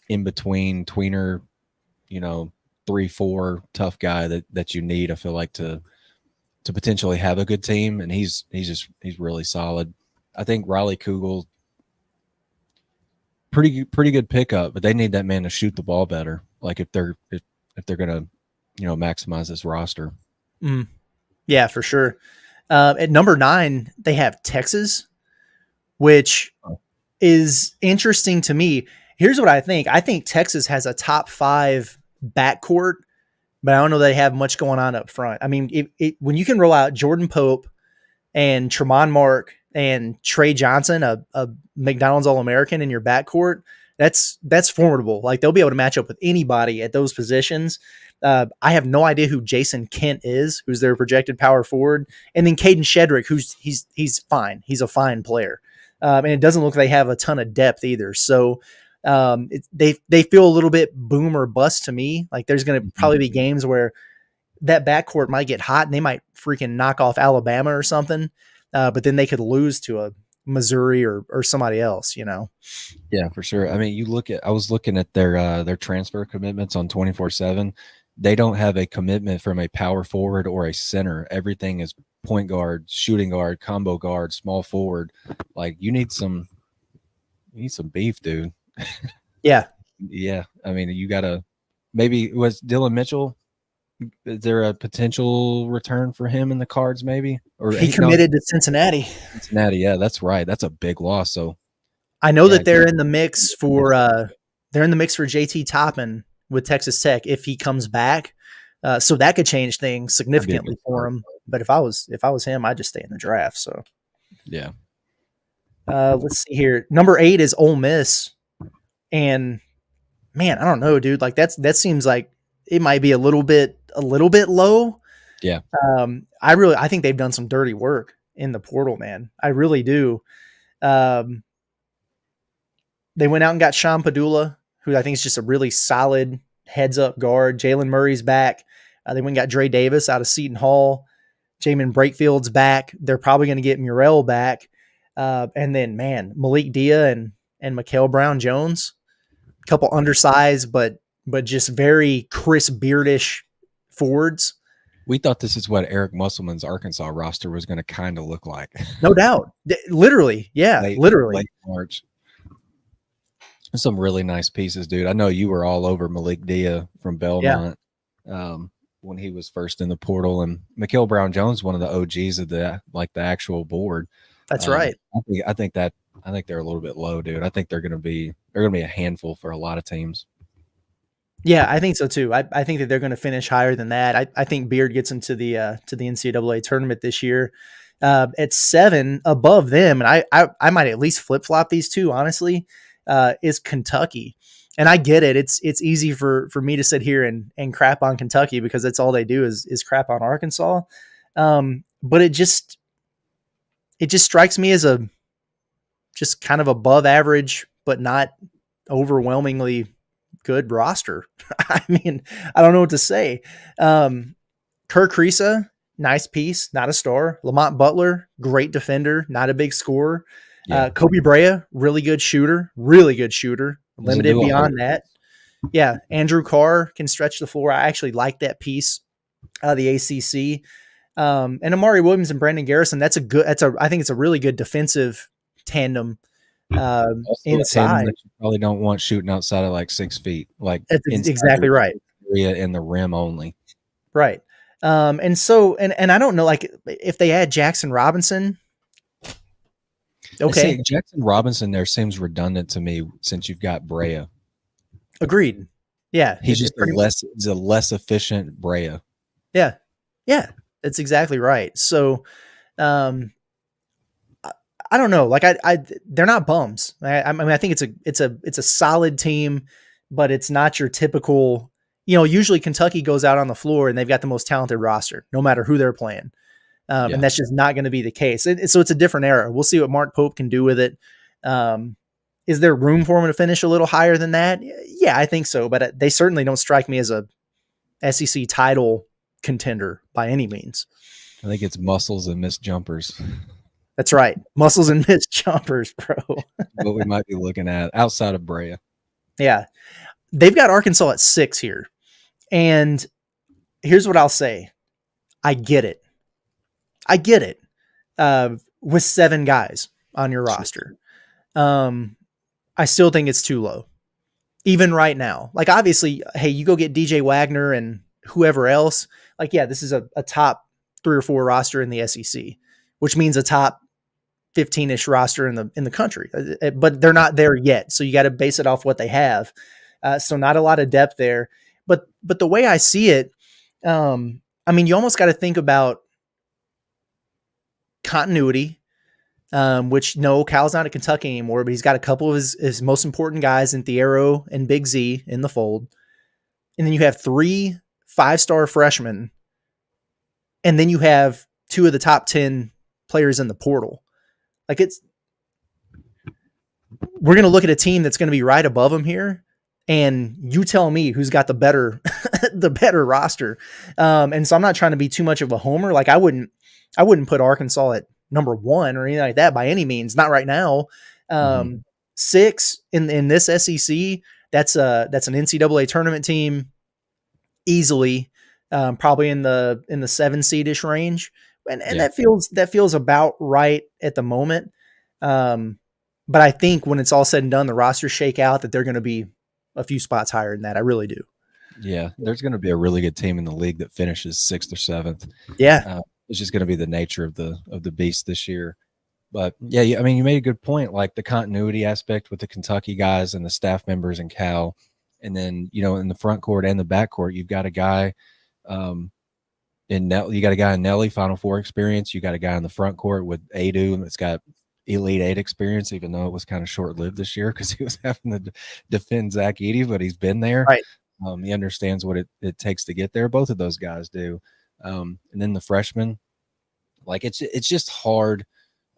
in between tweener, 3-4 tough guy that you need, I feel like, to potentially have a good team. And he's really solid. I think Riley Kugel, pretty good pickup, but they need that man to shoot the ball better. Like if they're gonna, maximize this roster. Yeah, for sure. At number 9, they have Texas, which is interesting to me. Here's what I think. I think Texas has a top 5 backcourt, but I don't know they have much going on up front. I mean, when you can roll out Jordan Pope and Tremont Mark and Trey Johnson, a McDonald's All-American in your backcourt, that's formidable. Like, they'll be able to match up with anybody at those positions. I have no idea who Jason Kent is, who's their projected power forward. And then Caden Shedrick, he's fine. He's a fine player. And it doesn't look like they have a ton of depth either. So they feel a little bit boom or bust to me. Like, there's going to probably be games where that backcourt might get hot and they might freaking knock off Alabama or something. But then they could lose to a Missouri or somebody else, Yeah, for sure. I mean, I was looking at their transfer commitments on 24/7. They don't have a commitment from a power forward or a center. Everything is point guard, shooting guard, combo guard, small forward. Like, you need some beef, dude. Yeah. Yeah. I mean, you gotta, maybe was Dylan Mitchell. Is there a potential return for him in the cards, maybe? Or he committed to Cincinnati. Cincinnati, yeah, that's right. That's a big loss. So I know that they're in the mix for JT Toppin with Texas Tech if he comes back. So that could change things That'd be a significantly good for start. him. But if I was him, I'd just stay in the draft. So Yeah. let's see here. Number 8 is Ole Miss, and man, I don't know, dude. Like that seems like it might be a little bit low. Yeah. I think they've done some dirty work in the portal, man. I really do. They went out and got Sean Padula, who I think is just a really solid heads up guard. Jalen Murray's back. They went and got Dre Davis out of Seton Hall. Jamin Breakfield's back. They're probably going to get Murrell back. And then, man, Malik Dia and Mikael Brown-Jones, a couple undersized, but just very Chris Beardish forwards. We thought this is what Eric Musselman's Arkansas roster was going to kind of look like. No doubt. Literally. Yeah, literally. Late March. Some really nice pieces, dude. I know you were all over Malik Dia from Belmont when he was first in the portal, and Mikael Brown-Jones, one of the OGs of the actual board. That's right. I think they're a little bit low, dude. I think they're gonna be a handful for a lot of teams. Yeah, I think so too. I think that they're going to finish higher than that. I think Beard gets into the NCAA tournament this year at 7 above them, and I might at least flip flop these two. Honestly, is Kentucky, and I get it. It's easy for me to sit here and crap on Kentucky because that's all they do is crap on Arkansas. But it just strikes me as a just kind of above average, but not overwhelmingly good roster. I mean, I don't know what to say. Kerr Kriisa, nice piece, not a star. Lamont Butler, great defender, not a big scorer. Yeah. Kobe Brea, really good shooter. Limited beyond that. Yeah, Andrew Carr can stretch the floor. I actually like that piece of the ACC. And Amari Williams and Brandon Garrison, I think it's a really good defensive tandem. Inside, that you probably don't want shooting outside of like 6 feet. Like that's exactly right. Area in the rim only. Right. And so I don't know, like if they add Jackson Robinson. Okay. See, Jackson Robinson there seems redundant to me since you've got Brea. Agreed. Yeah. He's a less efficient Brea. Yeah. Yeah. That's exactly right. So, I don't know. Like they're not bums. I mean, I think it's a solid team, but it's not your typical, usually Kentucky goes out on the floor and they've got the most talented roster, no matter who they're playing. And that's just not going to be the case. So it's a different era. We'll see what Mark Pope can do with it. Is there room for him to finish a little higher than that? Yeah, I think so. But they certainly don't strike me as a SEC title contender by any means. I think it's muscles and missed jumpers. That's right. Muscles and missed jumpers, bro. What we might be looking at outside of Brea. Yeah. They've got Arkansas at 6 here. And here's what I'll say. I get it. With 7 guys on your roster. I still think it's too low. Even right now. Like, obviously, hey, you go get DJ Wagner and whoever else. Like, yeah, this is a top 3 or 4 roster in the SEC, which means a top 15-ish roster in the country. But they're not there yet. So you got to base it off what they have. So not a lot of depth there. But the way I see it, I mean, you almost got to think about continuity, which no, Cal's not at Kentucky anymore, but he's got a couple of his most important guys in Thiero and Big Z in the fold. And then you have 3 5-star freshmen. And then you have 2 of the top 10 players in the portal. Like we're going to look at a team that's going to be right above them here. And you tell me who's got the better roster. And so I'm not trying to be too much of a homer. Like I wouldn't put Arkansas at number 1 or anything like that by any means. Not right now. 6 in this SEC. That's an NCAA tournament team easily, probably in the 7 seed-ish range. And that feels about right at the moment. But I think when it's all said and done, the rosters shake out that they're going to be a few spots higher than that. I really do. Yeah, there's going to be a really good team in the league that finishes 6th or 7th. Yeah, it's just going to be the nature of the beast this year. But yeah, I mean, you made a good point, like the continuity aspect with the Kentucky guys and the staff members and Cal, and then in the front court and the back court, you've got a guy And you got a guy in Nelly, Final Four experience. You got a guy in the front court with Adu that's got Elite Eight experience, even though it was kind of short lived this year because he was having to defend Zach Edey, but he's been there. Right. He understands what it takes to get there. Both of those guys do. And then the freshman, like it's just hard.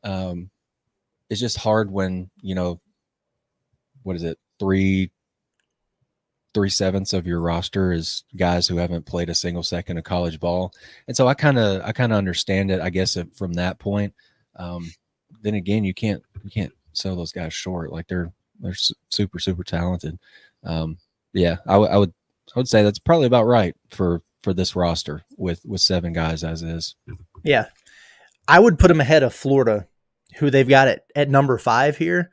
It's just hard when, what is it? 3/7 of your roster is guys who haven't played a single second of college ball. And so I kind of understand it, I guess, from that point. Then again, you can't sell those guys short. Like they're super, super talented. Yeah, I would say that's probably about right for this roster with 7 guys as is. Yeah. I would put them ahead of Florida, who they've got at number 5 here.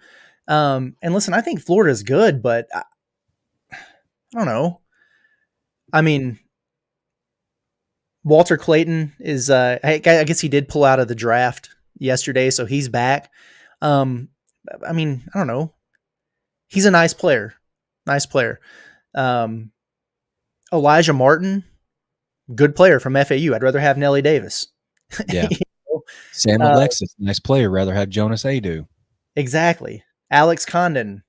And listen, I think Florida is good, but I don't know. I mean, Walter Clayton is, I guess he did pull out of the draft yesterday, so he's back. I mean, I don't know. He's a nice player. Elijah Martin, good player from FAU. I'd rather have Nelly Davis. Yeah. Sam Alexis, nice player. Rather have Jonas Adu. Exactly. Alex Condon.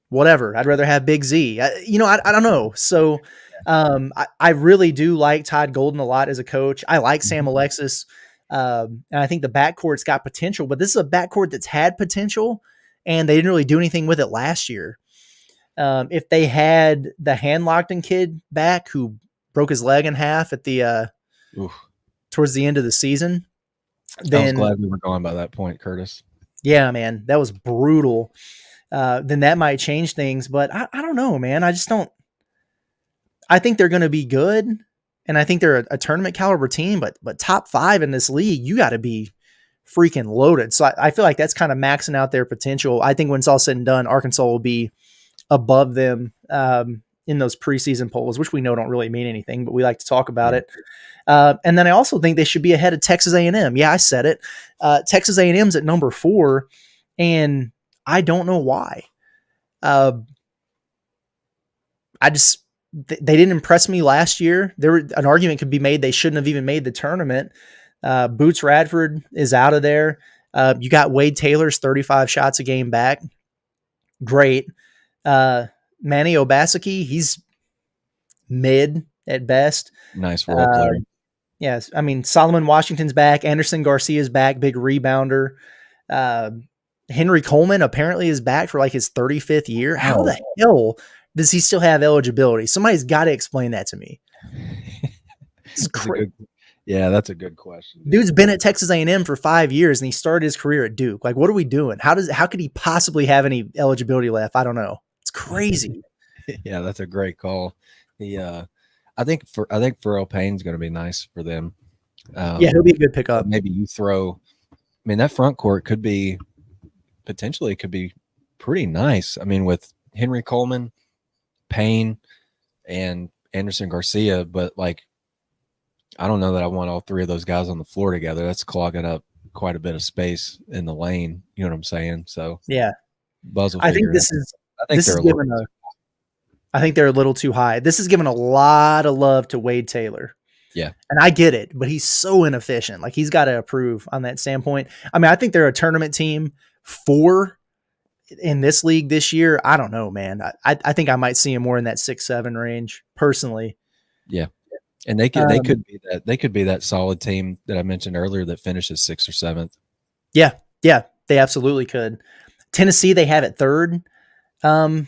Whatever. I'd rather have Big Z. I don't know. So I really do like Todd Golden a lot as a coach. I like Sam Alexis. And I think the backcourt's got potential, but this is a backcourt that's had potential, and they didn't really do anything with it last year. If they had the Hand-Lockton kid back who broke his leg in half at the towards the end of the season, then I was glad we were going by that point, Curtis. Yeah, man, that was brutal. Then that might change things, but I don't know, man. I just don't. I think they're going to be good, and I think they're a tournament caliber team. But top 5 in this league, you got to be freaking loaded. So I feel like that's kind of maxing out their potential. I think when it's all said and done, Arkansas will be above them in those preseason polls, which we know don't really mean anything, but we like to talk about it. And then I also think they should be ahead of Texas A&M. Yeah, I said it. Texas A&M's at number 4, and I don't know why. They didn't impress me last year. An argument could be made they shouldn't have even made the tournament. Boots Radford is out of there. You got Wade Taylor's 35 shots a game back. Great. Manny Obaseki, he's mid at best. Nice role player. Yes. I mean, Solomon Washington's back. Anderson Garcia's back. Big rebounder. Henry Coleman apparently is back for like his 35th year. How the hell does he still have eligibility? Somebody's got to explain that to me. It's crazy. Yeah, that's a good question. Dude's been at Texas A&M for 5 years, and he started his career at Duke. Like, what are we doing? How could he possibly have any eligibility left? I don't know. It's crazy. Yeah, that's a great call. I think Pharrell Payne's going to be nice for them. Yeah, he'll be a good pickup. Maybe you throw. I mean, that front court could be pretty nice. I mean, with Henry Coleman, Payne, and Anderson Garcia, but like, I don't know that I want all 3 of those guys on the floor together. That's clogging up quite a bit of space in the lane. You know what I'm saying? So yeah, Buzz will I think they're a little too high. This is giving a lot of love to Wade Taylor. Yeah. And I get it, but he's so inefficient. Like, he's got to improve on that standpoint. I mean, I think they're a tournament team 4 in this league this year. I don't know, man. I think I might see him more in that 6-7 range personally. Yeah. And they could be that solid team that I mentioned earlier that finishes 6th or 7th. Yeah. Yeah. They absolutely could. Tennessee, they have it 3rd. I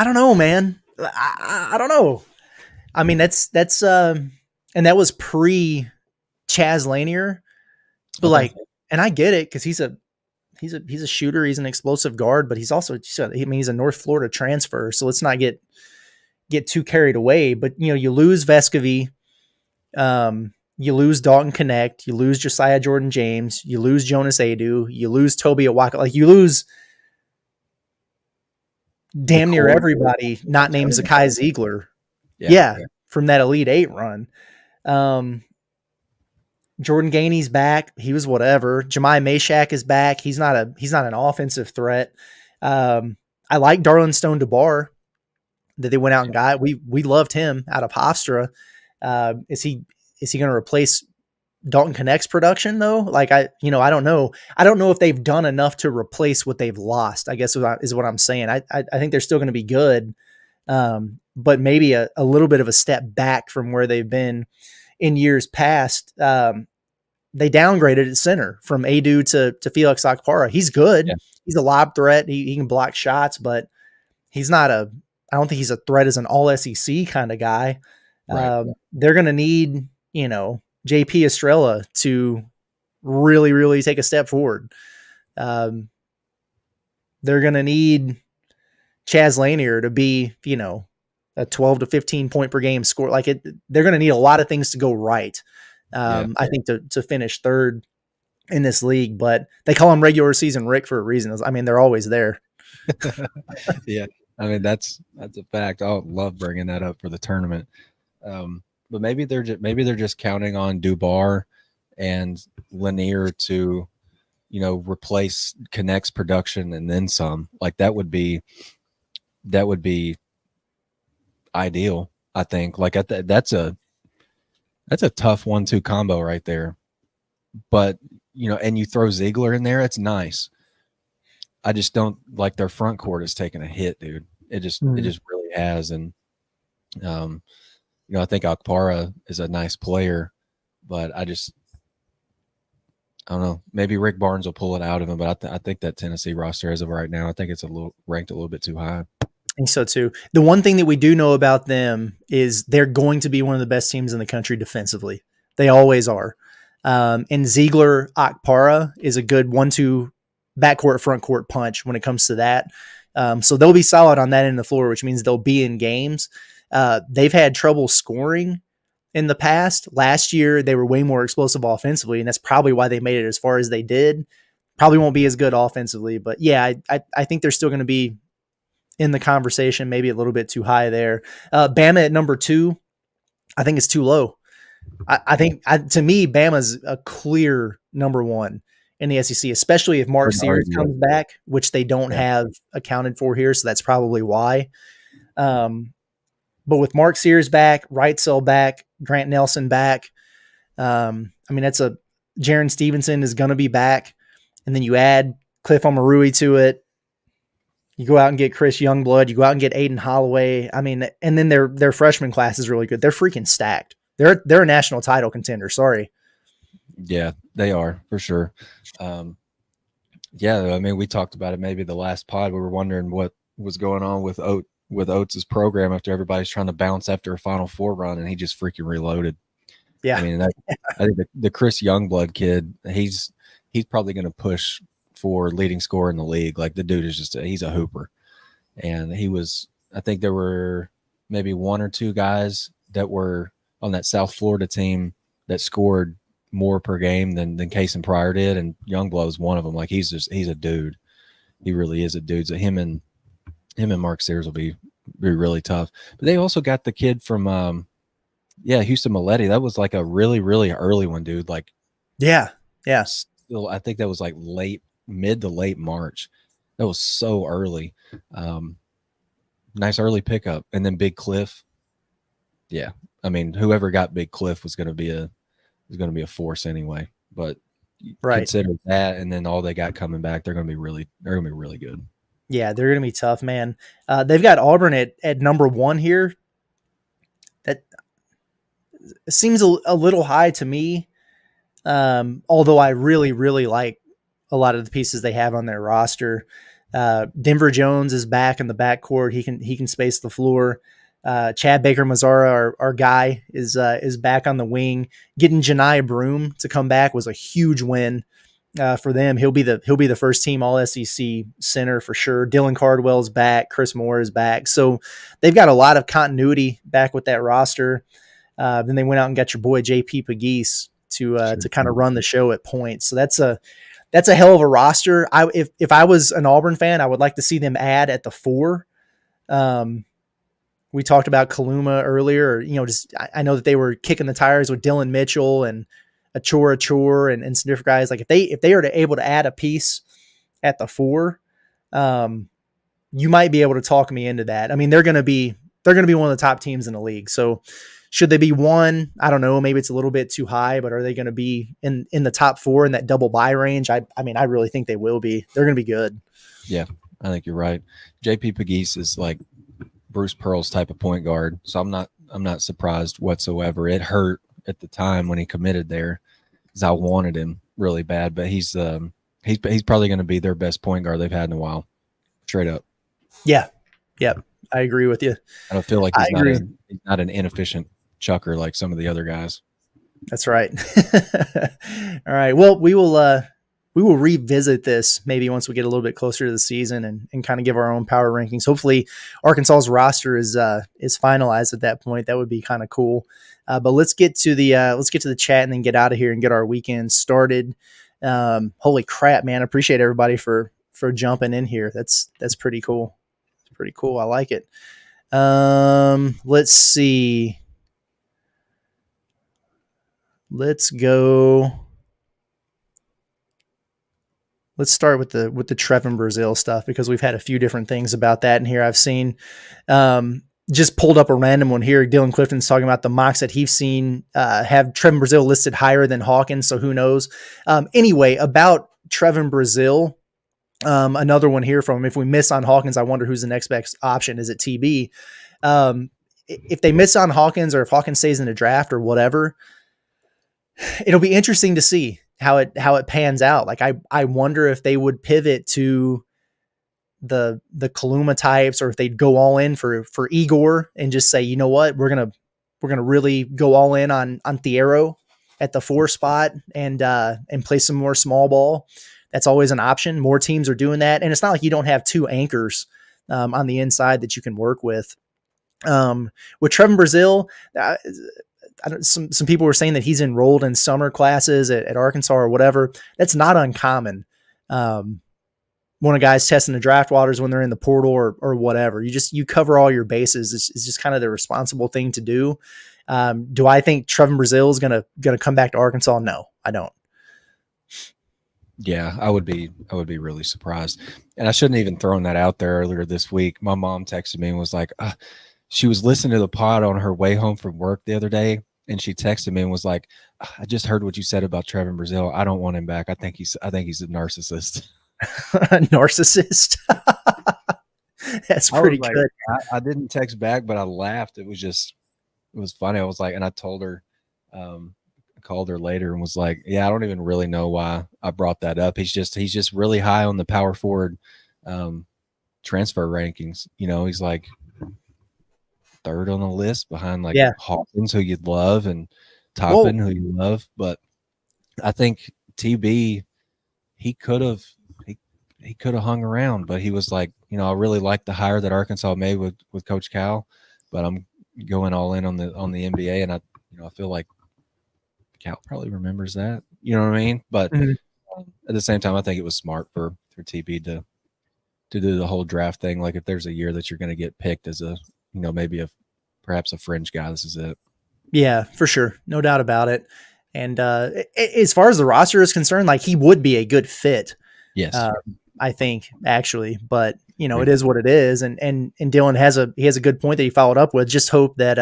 don't know, man. I don't know. I mean, that's and that was pre Chaz Lanier, but like, and I get it because he's a shooter, he's an explosive guard, but he's also, he's a North Florida transfer, so let's not get too carried away. But you lose Vescovy, you lose Dalton Connect, you lose Josiah Jordan James, you lose Jonas Adu, you lose Toby Awaka, like you lose damn near everybody not named Zakai Ziegler. Yeah, from that Elite 8 run. Jordan Gainey's back. He was whatever. Jemai Meshack is back. He's not an offensive threat. I like Darlin Stone DeBar. that they went out and got. We loved him out of Hofstra. Is he going to replace Dalton Connect's production though? Like I don't know. I don't know if they've done enough to replace what they've lost, I guess is what I'm saying. I think they're still going to be good. But maybe a little bit of a step back from where they've been in years past. They downgraded at center from Adu to Felix Akpara. He's good. Yeah. He's a lob threat. He can block shots, but he's not I don't think he's a threat as an all SEC kind of guy. Right. They're going to need, JP Estrella to really, really take a step forward. They're going to need Chaz Lanier to be, a 12 to 15 point per game score. They're going to need a lot of things to go right. I think to finish third in this league, but they call him regular season Rick for a reason. I mean, they're always there. Yeah. I mean, that's a fact. I love bringing that up for the tournament. But maybe they're just counting on Dubar and Lanier to, replace Connect's production and then some. Like that would be ideal, I think. Like that's a tough 1-2 combo right there. But and you throw Ziegler in there, it's nice. I just don't like their front court is taking a hit, dude. It just really has. And I think Akpara is a nice player, but I don't know. Maybe Rick Barnes will pull it out of him, but I think that Tennessee roster as of right now, I think it's ranked a little bit too high. I think so too. The one thing that we do know about them is they're going to be one of the best teams in the country defensively. They always are. And Ziegler Akpara is a good 1-2 backcourt, front court punch when it comes to that. So they'll be solid on that end of the floor, which means they'll be in games. They've had trouble scoring in the past. Last year, they were way more explosive offensively, and that's probably why they made it as far as they did. Probably won't be as good offensively, but yeah, I think they're still going to be in the conversation, maybe a little bit too high there. Bama at number 2, I think it's too low. I think to me, Bama's a clear number 1 in the SEC, especially if Mark Sears comes back, which they don't have accounted for here. So that's probably why. But with Mark Sears back, Wrightsell back, Grant Nelson back, Jaron Stevenson is going to be back. And then you add Cliff Omarui to it. You go out and get Chris Youngblood. You go out and get Aiden Holloway. I mean, and then their freshman class is really good. They're freaking stacked. They're a national title contender. Sorry. Yeah, they are for sure. I mean, we talked about it maybe the last pod. We were wondering what was going on with Oates' program after everybody's trying to bounce after a Final Four run, and he just freaking reloaded. Yeah, I mean, I think the Chris Youngblood kid, he's probably going to push for leading scorer in the league. Like the dude is he's a hooper, and I think there were maybe 1 or 2 guys that were on that South Florida team that scored more per game than Cason Pryor did, and Youngblood was one of them. Like he's a dude. He really is a dude. So him and Mark Sears will be really tough. But they also got the kid from Houston Maletti. That was like a really, really early one, dude. Like still, I think that was like mid to late March. That was so early. Nice early pickup. And then Big Cliff. Yeah. I mean, whoever got Big Cliff was going to be a force anyway. But consider that, and then all they got coming back, they're going to be really good. Yeah, they're going to be tough, man. They've got Auburn at number 1 here. That seems a little high to me. Although I really, really like a lot of the pieces they have on their roster. Denver Jones is back in the backcourt. He can space the floor. Chad Baker Mazzara, our guy, is back on the wing. Getting Janai Broom to come back was a huge win for them. He'll be the first team All SEC center for sure. Dylan Cardwell's back. Chris Moore is back. So they've got a lot of continuity back with that roster. Then they went out and got your boy JP Pegues to kind of run the show at points. So that's a hell of a roster. If I was an Auburn fan, I would like to see them add at the 4. We talked about Kaluma earlier. I know that they were kicking the tires with Dylan Mitchell and Achor and some different guys. Like if they are able to add a piece at the 4, you might be able to talk me into that. I mean, they're going to be they're going to be one of the top teams in the league. So should they be one? I don't know. Maybe it's a little bit too high, but are they going to be in the top 4 in that double bye range? I mean, I really think they will be. They're going to be good. Yeah, I think you're right. JP Pegues is like Bruce Pearl's type of point guard, so I'm not surprised whatsoever. It hurt at the time when he committed there, because I wanted him really bad. But he's probably going to be their best point guard they've had in a while, straight up. Yeah, I agree with you. I don't feel like he's not an inefficient chucker like some of the other guys. That's right. All right. Well, we will revisit this maybe once we get a little bit closer to the season and kind of give our own power rankings. Hopefully Arkansas's roster is finalized at that point. That would be kind of cool. But let's get to the chat and then get out of here and get our weekend started. Holy crap, man. I appreciate everybody for jumping in here. That's pretty cool. It's pretty cool. I like it. Let's see. Let's go. Let's start with the Trevin Brazil stuff, because we've had a few different things about that in here. I've seen, just pulled up a random one here. Dylan Clifton's talking about the mocks that he's seen have Trevin Brazil listed higher than Hawkins. So who knows? Anyway, about Trevin Brazil, another one here from him. If we miss on Hawkins, I wonder who's the next best option. Is it TB? If they miss on Hawkins, or if Hawkins stays in the draft or whatever, it'll be interesting to see how it pans out. Like I wonder if they would pivot to the Kaluma types, or if they'd go all in for Egor and just say, you know what, we're gonna really go all in on Thiero at the 4 spot and play some more small ball. That's always an option. More teams are doing that, and it's not like you don't have 2 anchors on the inside that you can work with. With Trevin Brazil, some people were saying that he's enrolled in summer classes at Arkansas or whatever. That's not uncommon. When a guy's testing the draft waters, when they're in the portal or whatever, you cover all your bases. It's just kind of the responsible thing to do. Do I think Trevin Brazil is gonna come back to Arkansas? No, I don't. Yeah, I would be really surprised. And I shouldn't even thrown that out there earlier this week. My mom texted me and was like, she was listening to the pod on her way home from work the other day, and she texted me and was like, I just heard what you said about Trevin Brazil. I don't want him back. I think he's a narcissist. A narcissist? That's pretty good. I didn't text back, but I laughed. It was funny. I was like, and I told her, I called her later and was like, yeah, I don't even really know why I brought that up. He's just really high on the power forward transfer rankings. You know, he's like 3rd on the list behind Hawkins, who you'd love, and Toppin, who you love. But I think TB, he could have hung around, but he was like, you know, I really like the hire that Arkansas made with Coach Cal, but I'm going all in on the NBA, and I feel like Cal probably remembers that. You know what I mean? But at the same time, I think it was smart for TB to do the whole draft thing. Like, if there's a year that you're going to get picked as a, you know, maybe perhaps a fringe guy, this is it. Yeah, for sure. No doubt about it. And as far as the roster is concerned, like, he would be a good fit. Yes. I think, actually, but you know, it is what it is. And Dylan has a good point that he followed up with. Just hope that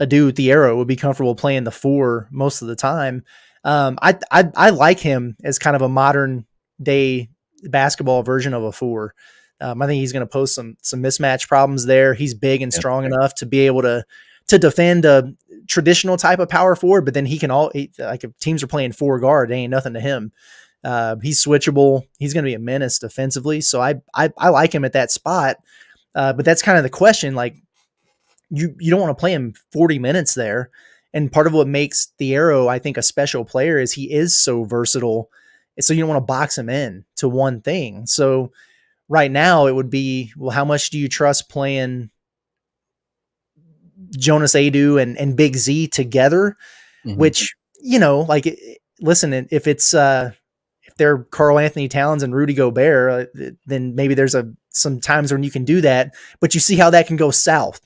Adu Thiero would be comfortable playing the 4 most of the time. I like him as kind of a modern day basketball version of a 4. I think he's going to pose some mismatch problems there. He's big and strong enough to be able to defend a traditional type of power forward, but then he can like, if teams are playing 4 guard, it ain't nothing to him. He's switchable. He's going to be a menace defensively. So I like him at that spot. But that's kind of the question. Like, you don't want to play him 40 minutes there. And part of what makes Thiero, I think, a special player is he is so versatile. So you don't want to box him in to one thing. So right now it would be, well, how much do you trust playing Jonas Adu and Big Z together? Which, you know, like, listen, if it's, if they're Karl Anthony Towns and Rudy Gobert, then maybe there's some times when you can do that, but you see how that can go south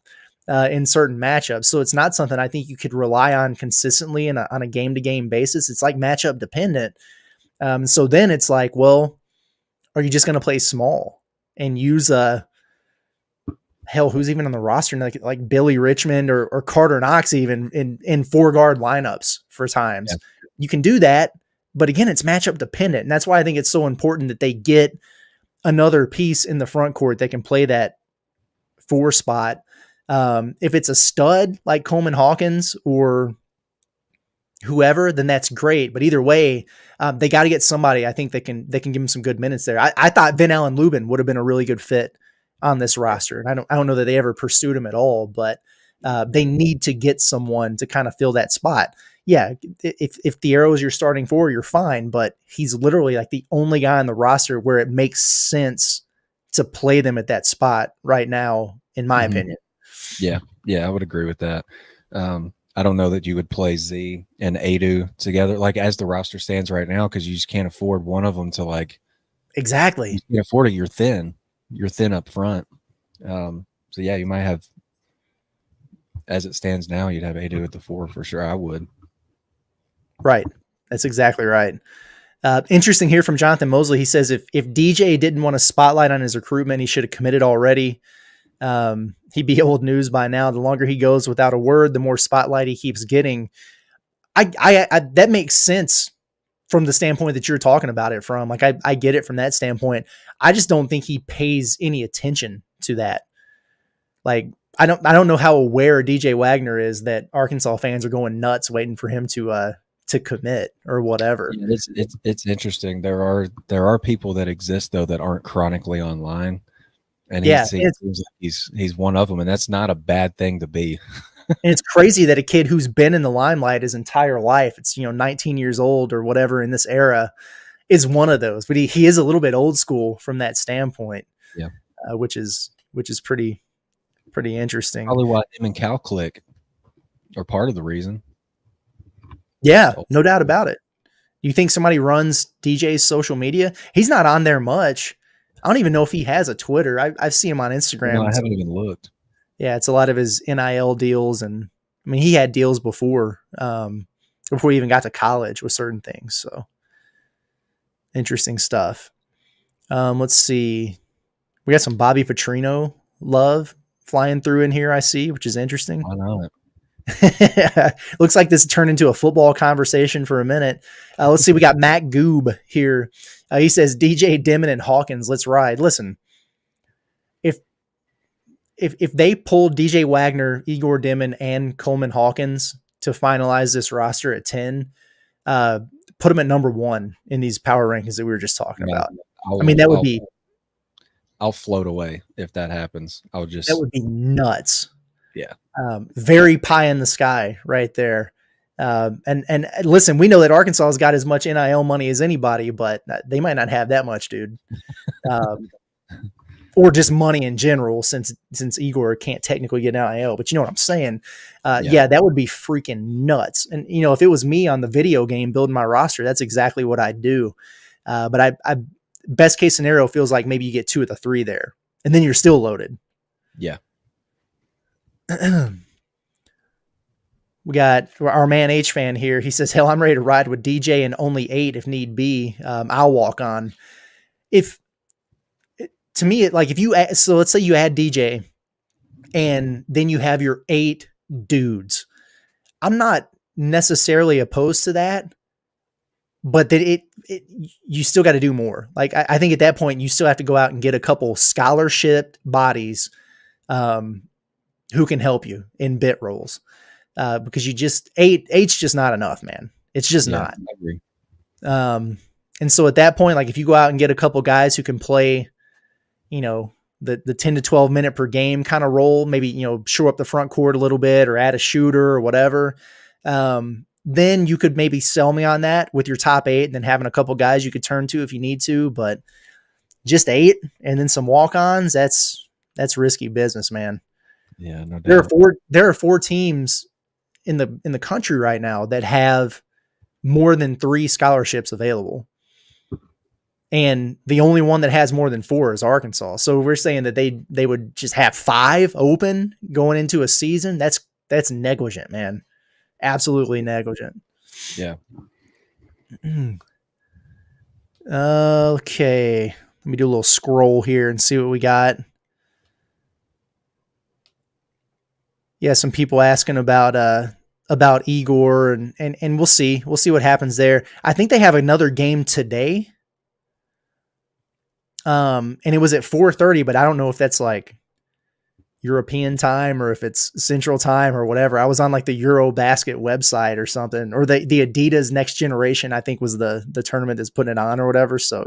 in certain matchups. So it's not something I think you could rely on consistently on a game-to-game basis. It's like matchup dependent. So then it's like, well, are you just going to play small and use hell, who's even on the roster? Like Billy Richmond or Carter Knox, even in 4-guard lineups for times. Yeah. You can do that, but again, it's matchup dependent. And that's why I think it's so important that they get another piece in the front court that can play that 4 spot. If it's a stud like Coleman Hawkins or whoever, then that's great. But either way, they got to get somebody I think that can give him some good minutes there. I thought Vin Allen Lubin would have been a really good fit on this roster. And I don't know that they ever pursued him at all, but they need to get someone to kind of fill that spot. Yeah, if the Arrow is your starting 4, you're fine, but he's literally like the only guy on the roster where it makes sense to play them at that spot right now, in my opinion. Yeah, I would agree with that. I don't know that you would play Z and Adu together, like as the roster stands right now, because you just can't afford one of them to like. Exactly. You can't afford it. You're thin up front. So yeah, you might have, as it stands now, you'd have Adu at the 4 for sure. I would. Right. That's exactly right. Interesting here from Jonathan Mosley. He says if DJ didn't want a spotlight on his recruitment, he should have committed already. He'd be old news by now. The longer he goes without a word, the more spotlight he keeps getting. I that makes sense from the standpoint that you're talking about it from. Like I get it from that standpoint. I just don't think he pays any attention to that. Like I don't know how aware DJ Wagner is that Arkansas fans are going nuts waiting for him to commit or whatever. Yeah, it's interesting. There are people that exist though that aren't chronically online. And yeah, seems like he's one of them, and that's not a bad thing to be. And it's crazy that a kid who's been in the limelight his entire life, it's 19 years old or whatever in this era, is one of those. But he is a little bit old school from that standpoint. Yeah, which is pretty interesting. Probably why him and Cal click are part of the reason. Yeah, no doubt about it. You think somebody runs DJ's social media? He's not on there much. I don't even know if he has a Twitter. I've seen him on Instagram. No, I haven't even looked. Yeah, it's a lot of his NIL deals, and I mean he had deals before he even got to college with certain things. So interesting stuff. Let's see. We got some Bobby Petrino love flying through in here, I see, which is interesting. Why not? Looks like this turned into a football conversation for a minute. Let's see. We got Matt Goob here. He says DJ Demin and Hawkins, let's ride. Listen, if they pulled DJ Wagner, Egor Demin, and Coleman Hawkins to finalize this roster at 10, put them at number 1 in these power rankings that we were just talking about. I'll float away if that happens. That would be nuts. Yeah. Very pie in the sky right there. And listen, we know that Arkansas has got as much NIL money as anybody, but they might not have that much, dude. Or just money in general, since Egor can't technically get NIL, but you know what I'm saying? Yeah, that would be freaking nuts. And if it was me on the video game building my roster, that's exactly what I'd do. But I best case scenario feels like maybe you get 2 of the 3 there, and then you're still loaded. Yeah. We got our man H fan here. He says, hell, I'm ready to ride with DJ and only 8 if need be. I'll walk on. To me, so let's say you add DJ and then you have your 8 dudes. I'm not necessarily opposed to that, but that you still got to do more. Like, I think at that point you still have to go out and get a couple scholarship bodies, who can help you in bit roles. Because eight's just not enough, man. It's just not. I agree. And so at that point, like if you go out and get a couple guys who can play, the 10 to 12 minute per game kind of role, maybe, shore up the front court a little bit or add a shooter or whatever. Then you could maybe sell me on that with your top 8 and then having a couple guys you could turn to if you need to, but just 8 and then some walk-ons, that's risky business, man. Yeah, no doubt. There are 4 teams in the country right now that have more than 3 scholarships available. And the only one that has more than 4 is Arkansas. So we're saying that they would just have 5 open going into a season. That's negligent, man. Absolutely negligent. Yeah. Okay. Let me do a little scroll here and see what we got. some people asking about Egor and we'll see what happens there. I think they have another game today. And it was at 4:30, but I don't know if that's like European time or if it's Central time or whatever. I was on like the Eurobasket website or something, or the Adidas Next Generation, I think was the tournament that's putting it on or whatever. So,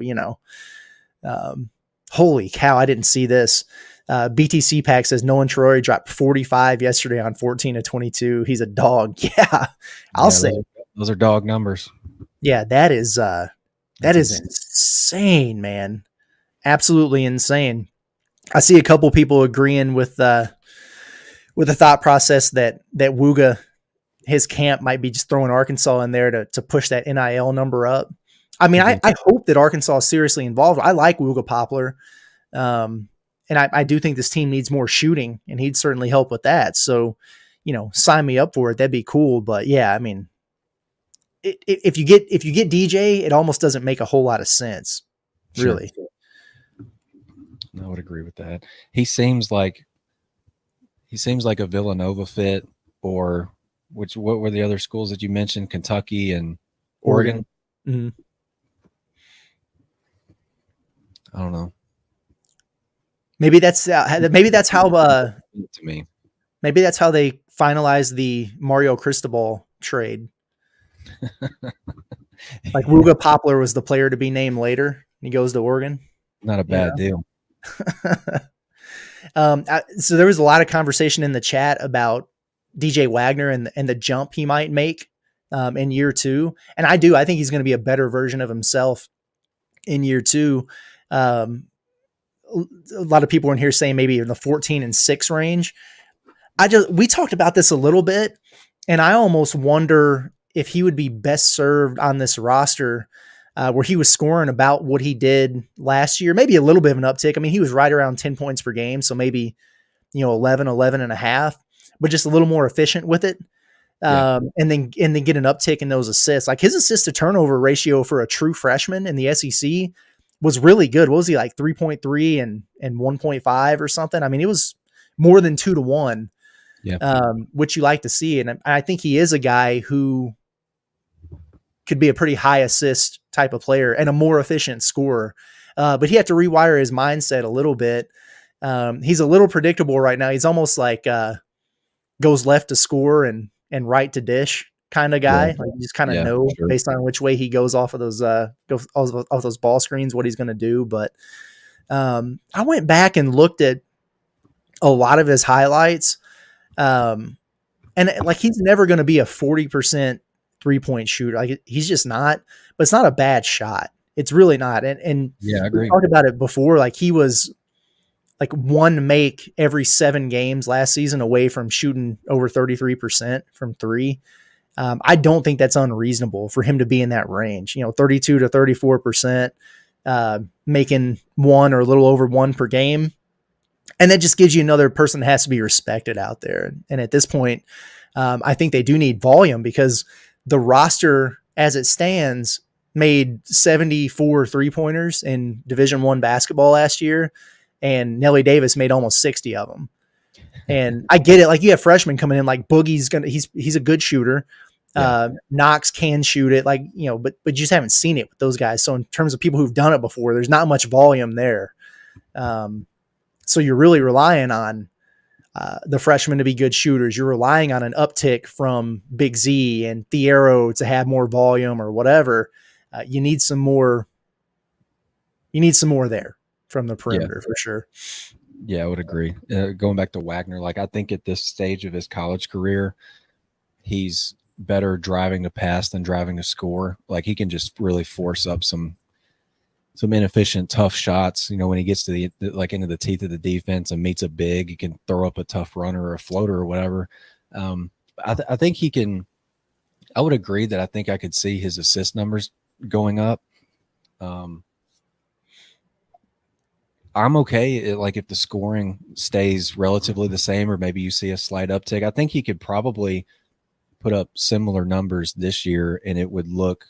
holy cow, I didn't see this. BTC Pack says Nolan Troy dropped 45 yesterday on 14 to 22. He's a dog. Yeah, I'll say those are dog numbers. Yeah, that is insane, man. Absolutely insane. I see a couple people agreeing with the thought process that Wugga, his camp might be just throwing Arkansas in there to push that NIL number up. I mean, I hope that Arkansas is seriously involved. I like Wugga Poplar. And I do think this team needs more shooting, and he'd certainly help with that. So, sign me up for it. That'd be cool. But yeah, I mean, if you get DJ, it almost doesn't make a whole lot of sense, really. Sure. I would agree with that. He seems like a Villanova fit, or what were the other schools that you mentioned? Kentucky and Oregon. Mm-hmm. I don't know. Maybe that's how to me. Maybe that's how they finalized the Mario Cristobal trade. Like Wugga Poplar was the player to be named later. He goes to Oregon. Not a bad deal. So there was a lot of conversation in the chat about DJ Wagner and the jump he might make in year 2. And I think he's going to be a better version of himself in year 2. A lot of people in here saying maybe in the 14 and 6 range. We talked about this a little bit, and I almost wonder if he would be best served on this roster where he was scoring about what he did last year, maybe a little bit of an uptick. I mean, he was right around 10 points per game. So maybe, 11 and a half, but just a little more efficient with it. And then get an uptick in those assists. Like his assist to turnover ratio for a true freshman in the SEC was really good. What was he, like 3.3 and 1.5 or something? I mean, it was more than 2 to 1, which you like to see. And I think he is a guy who could be a pretty high assist type of player and a more efficient scorer. But he had to rewire his mindset a little bit. He's a little predictable right now. He's almost like goes left to score and right to dish kind of guy. Like you just kind of know based on which way he goes off of those off those ball screens what he's going to do. But I went back and looked at a lot of his highlights, and like he's never going to be a 40% 3-point shooter. Like he's just not. But it's not a bad shot. It's really not. And I agree. We talked about it before. Like he was like one make every 7 games last season away from shooting over 33% from 3. I don't think that's unreasonable for him to be in that range, 32 to 34%, making 1 or a little over 1 per game. And that just gives you another person that has to be respected out there. And at this point, I think they do need volume because the roster as it stands made 74 3-pointers in Division I basketball last year. And Nelly Davis made almost 60 of them. And I get it. Like you have freshmen coming in, like Boogie's he's a good shooter. Knox can shoot it, but you just haven't seen it with those guys. So in terms of people who've done it before, there's not much volume there. So you're really relying on the freshmen to be good shooters. You're relying on an uptick from Big Z and Thiero to have more volume or whatever. You need some more. You need some more there from the perimeter for sure. Yeah, I would agree. Going back to Wagner, like I think at this stage of his college career, he's better driving to pass than driving to score. Like he can just really force up some inefficient, tough shots. When he gets to the into the teeth of the defense and meets a big, he can throw up a tough runner or a floater or whatever. I think he can. I would agree that I think I could see his assist numbers going up. I'm okay. If the scoring stays relatively the same, or maybe you see a slight uptick, I think he could probably put up similar numbers this year, and it would look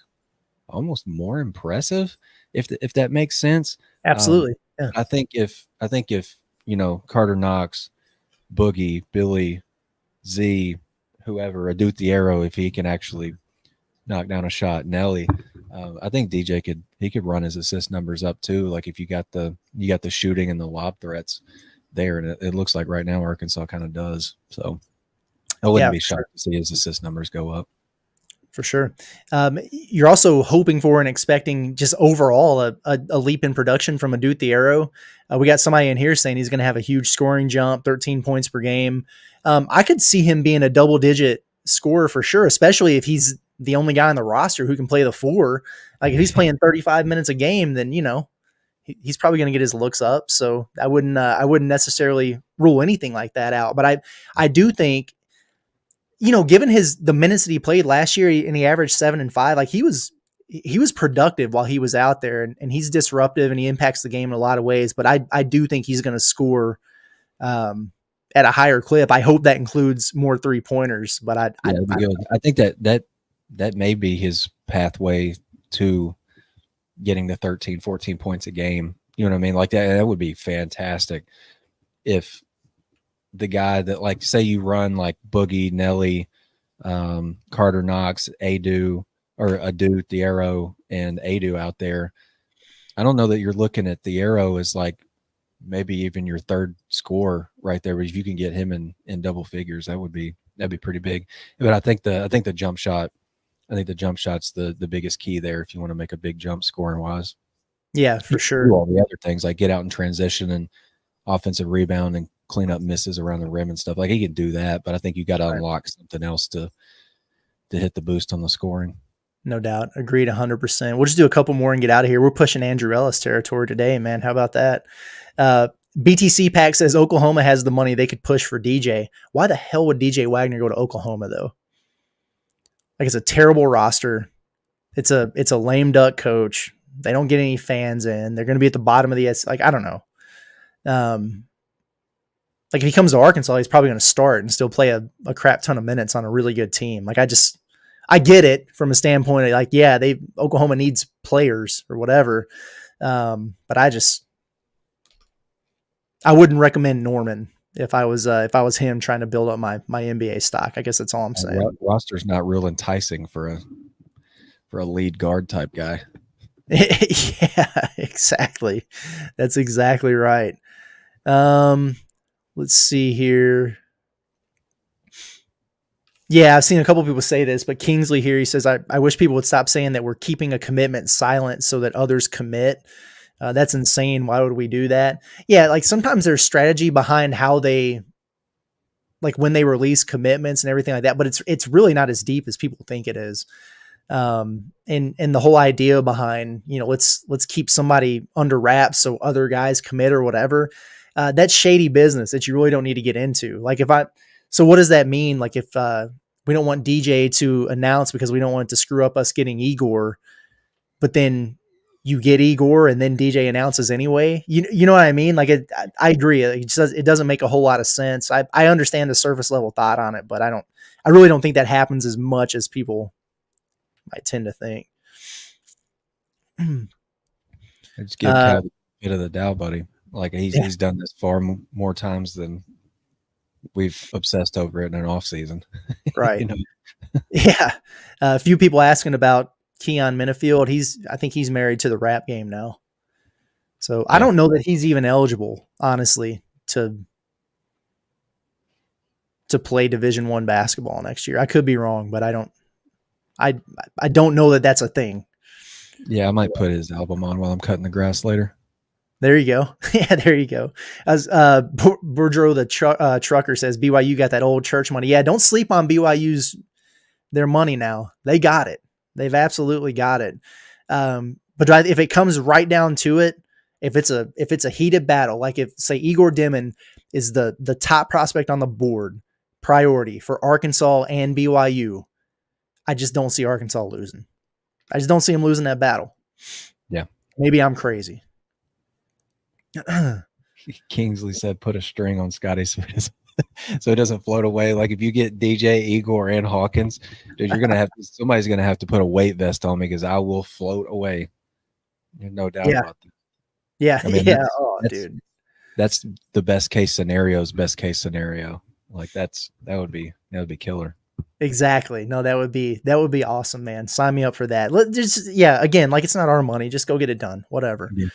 almost more impressive if that makes sense. Absolutely. Yeah. I think if Carter Knox, Boogie, Billy, Z, whoever, Adutiero, if he can actually knock down a shot, Nelly. I think DJ could run his assist numbers up too. Like if you got the shooting and the lob threats there, and it looks like right now Arkansas kind of does. So I wouldn't be shocked to see his assist numbers go up. For sure. You're also hoping for and expecting just overall a leap in production from Adutiero. We got somebody in here saying he's going to have a huge scoring jump, 13 points per game. I could see him being a double-digit scorer for sure, especially if he's the only guy on the roster who can play the 4. Like if he's playing 35 minutes a game, then he's probably going to get his looks up. So I wouldn't necessarily rule anything like that out. But I do think, given the minutes that he played last year and he averaged 7 and 5, like he was productive while he was out there, and he's disruptive and he impacts the game in a lot of ways. But I do think he's going to score at a higher clip. I hope that includes more 3-pointers, but that'd be good. I think that may be his pathway to getting the 13, 14 points a game. You know what I mean? Like that would be fantastic if the guy that, like, say you run like Boogie, Nelly, Carter Knox, Adu, the Arrow, and Adu out there. I don't know that you're looking at the Arrow as like maybe even your third scorer right there, but if you can get him in double figures, that'd be pretty big. But I think the jump shot, shot's the biggest key there if you want to make a big jump scoring wise. Yeah, for sure. All the other things like get out in transition and offensive rebound and clean up misses around the rim and stuff. Like he can do that, but I think you got to unlock something else to hit the boost on the scoring. No doubt. Agreed 100%. We'll just do a couple more and get out of here. We're pushing Andrew Ellis territory today, man. How about that? BTC Pack says Oklahoma has the money. They could push for DJ. Why the hell would DJ Wagner go to Oklahoma though? Like it's a terrible roster. It's a lame duck coach. They don't get any fans in. They're going to be at the bottom of the like, I don't know. Like if he comes to Arkansas, he's probably going to start and still play a crap ton of minutes on a really good team. Like I get it from a standpoint of like, yeah, Oklahoma needs players or whatever. But I wouldn't recommend Norman if I was him trying to build up my NBA stock. I guess that's all I'm saying. Roster's not real enticing for a lead guard type guy. Yeah, exactly. That's exactly right. Let's see here. Yeah, I've seen a couple people say this, but Kingsley here, he says, I wish people would stop saying that we're keeping a commitment silent so that others commit. That's insane. Why would we do that? Yeah, like sometimes there's strategy behind how they, like when they release commitments and everything like that, but it's really not as deep as people think it is. And the whole idea behind, let's keep somebody under wraps so other guys commit or whatever. That's shady business that you really don't need to get into. Like so what does that mean? Like if we don't want DJ to announce because we don't want it to screw up us getting Egor, but then you get Egor and then DJ announces anyway. You know what I mean? Like I agree. It doesn't make a whole lot of sense. I understand the surface level thought on it, but I really don't think that happens as much as people might tend to think. Just give Cal a bit of the doubt, buddy. Like he's done this far more times than we've obsessed over it in an off season. Right. Yeah. A few people asking about Keon Minifield. I think he's married to the rap game now. So I don't know that he's even eligible, honestly, to play Division I basketball next year. I could be wrong, but I don't know that that's a thing. Yeah, I might put his album on while I'm cutting the grass later. There you go. Yeah, there you go. As Boudreaux, the trucker says, BYU got that old church money. Yeah, don't sleep on BYU's their money now. They got it. They've absolutely got it. But if it comes right down to it, if it's a heated battle, like if say Egor Demin is the top prospect on the board, priority for Arkansas and BYU, I just don't see Arkansas losing. I just don't see him losing that battle. Yeah. Maybe I'm crazy. Kingsley said, put a string on Scottie so it doesn't float away. Like if you get DJ, Egor, and Hawkins, dude, somebody's going to have to put a weight vest on me because I will float away. There's no doubt about that. Yeah. I mean, dude. That's the best case scenario. Like that would be killer. Exactly. No, that would be awesome, man. Sign me up for that. Again, like it's not our money. Just go get it done. Whatever. Yeah.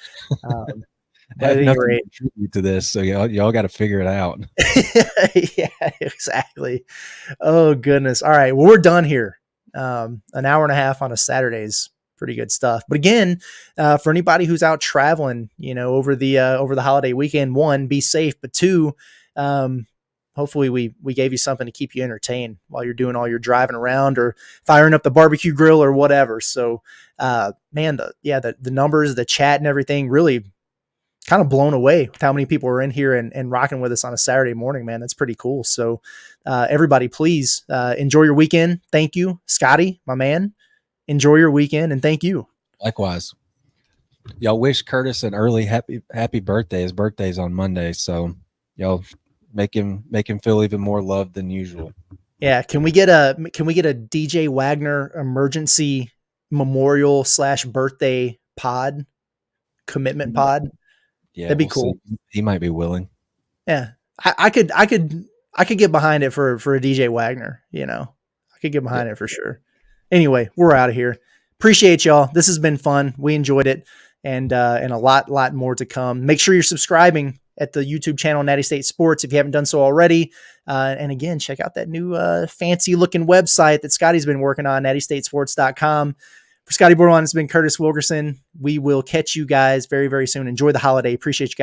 But I have at any nothing rate, to contribute to this, so y'all got to figure it out. yeah, exactly. Oh goodness. All right. Well, we're done here. An hour and a half on a Saturday is pretty good stuff. But again, for anybody who's out traveling, over the holiday weekend, one, be safe, but two, hopefully we gave you something to keep you entertained while you're doing all your driving around or firing up the barbecue grill or whatever. So, man, the numbers, the chat and everything really kind of blown away with how many people are in here and rocking with us on a Saturday morning, man. That's pretty cool. So, everybody, please, enjoy your weekend. Thank you, Scottie, my man. Enjoy your weekend and thank you. Likewise. Y'all wish Curtis an early happy birthday. His birthday's on Monday, so y'all make him feel even more loved than usual. Yeah, can we get a DJ Wagner emergency memorial / birthday pod commitment pod? Yeah, that'd be cool. See. He might be willing. Yeah, I could get behind it for a DJ Wagner. I could get behind it for sure. Anyway, we're out of here. Appreciate y'all. This has been fun. We enjoyed it, and a lot more to come. Make sure you're subscribing at the YouTube channel Natty State Sports if you haven't done so already. And again, check out that new fancy looking website that Scottie's been working on, nattystatesports.com. For Scottie Bordelon, it's been Curtis Wilkerson. We will catch you guys very, very soon. Enjoy the holiday. Appreciate you guys.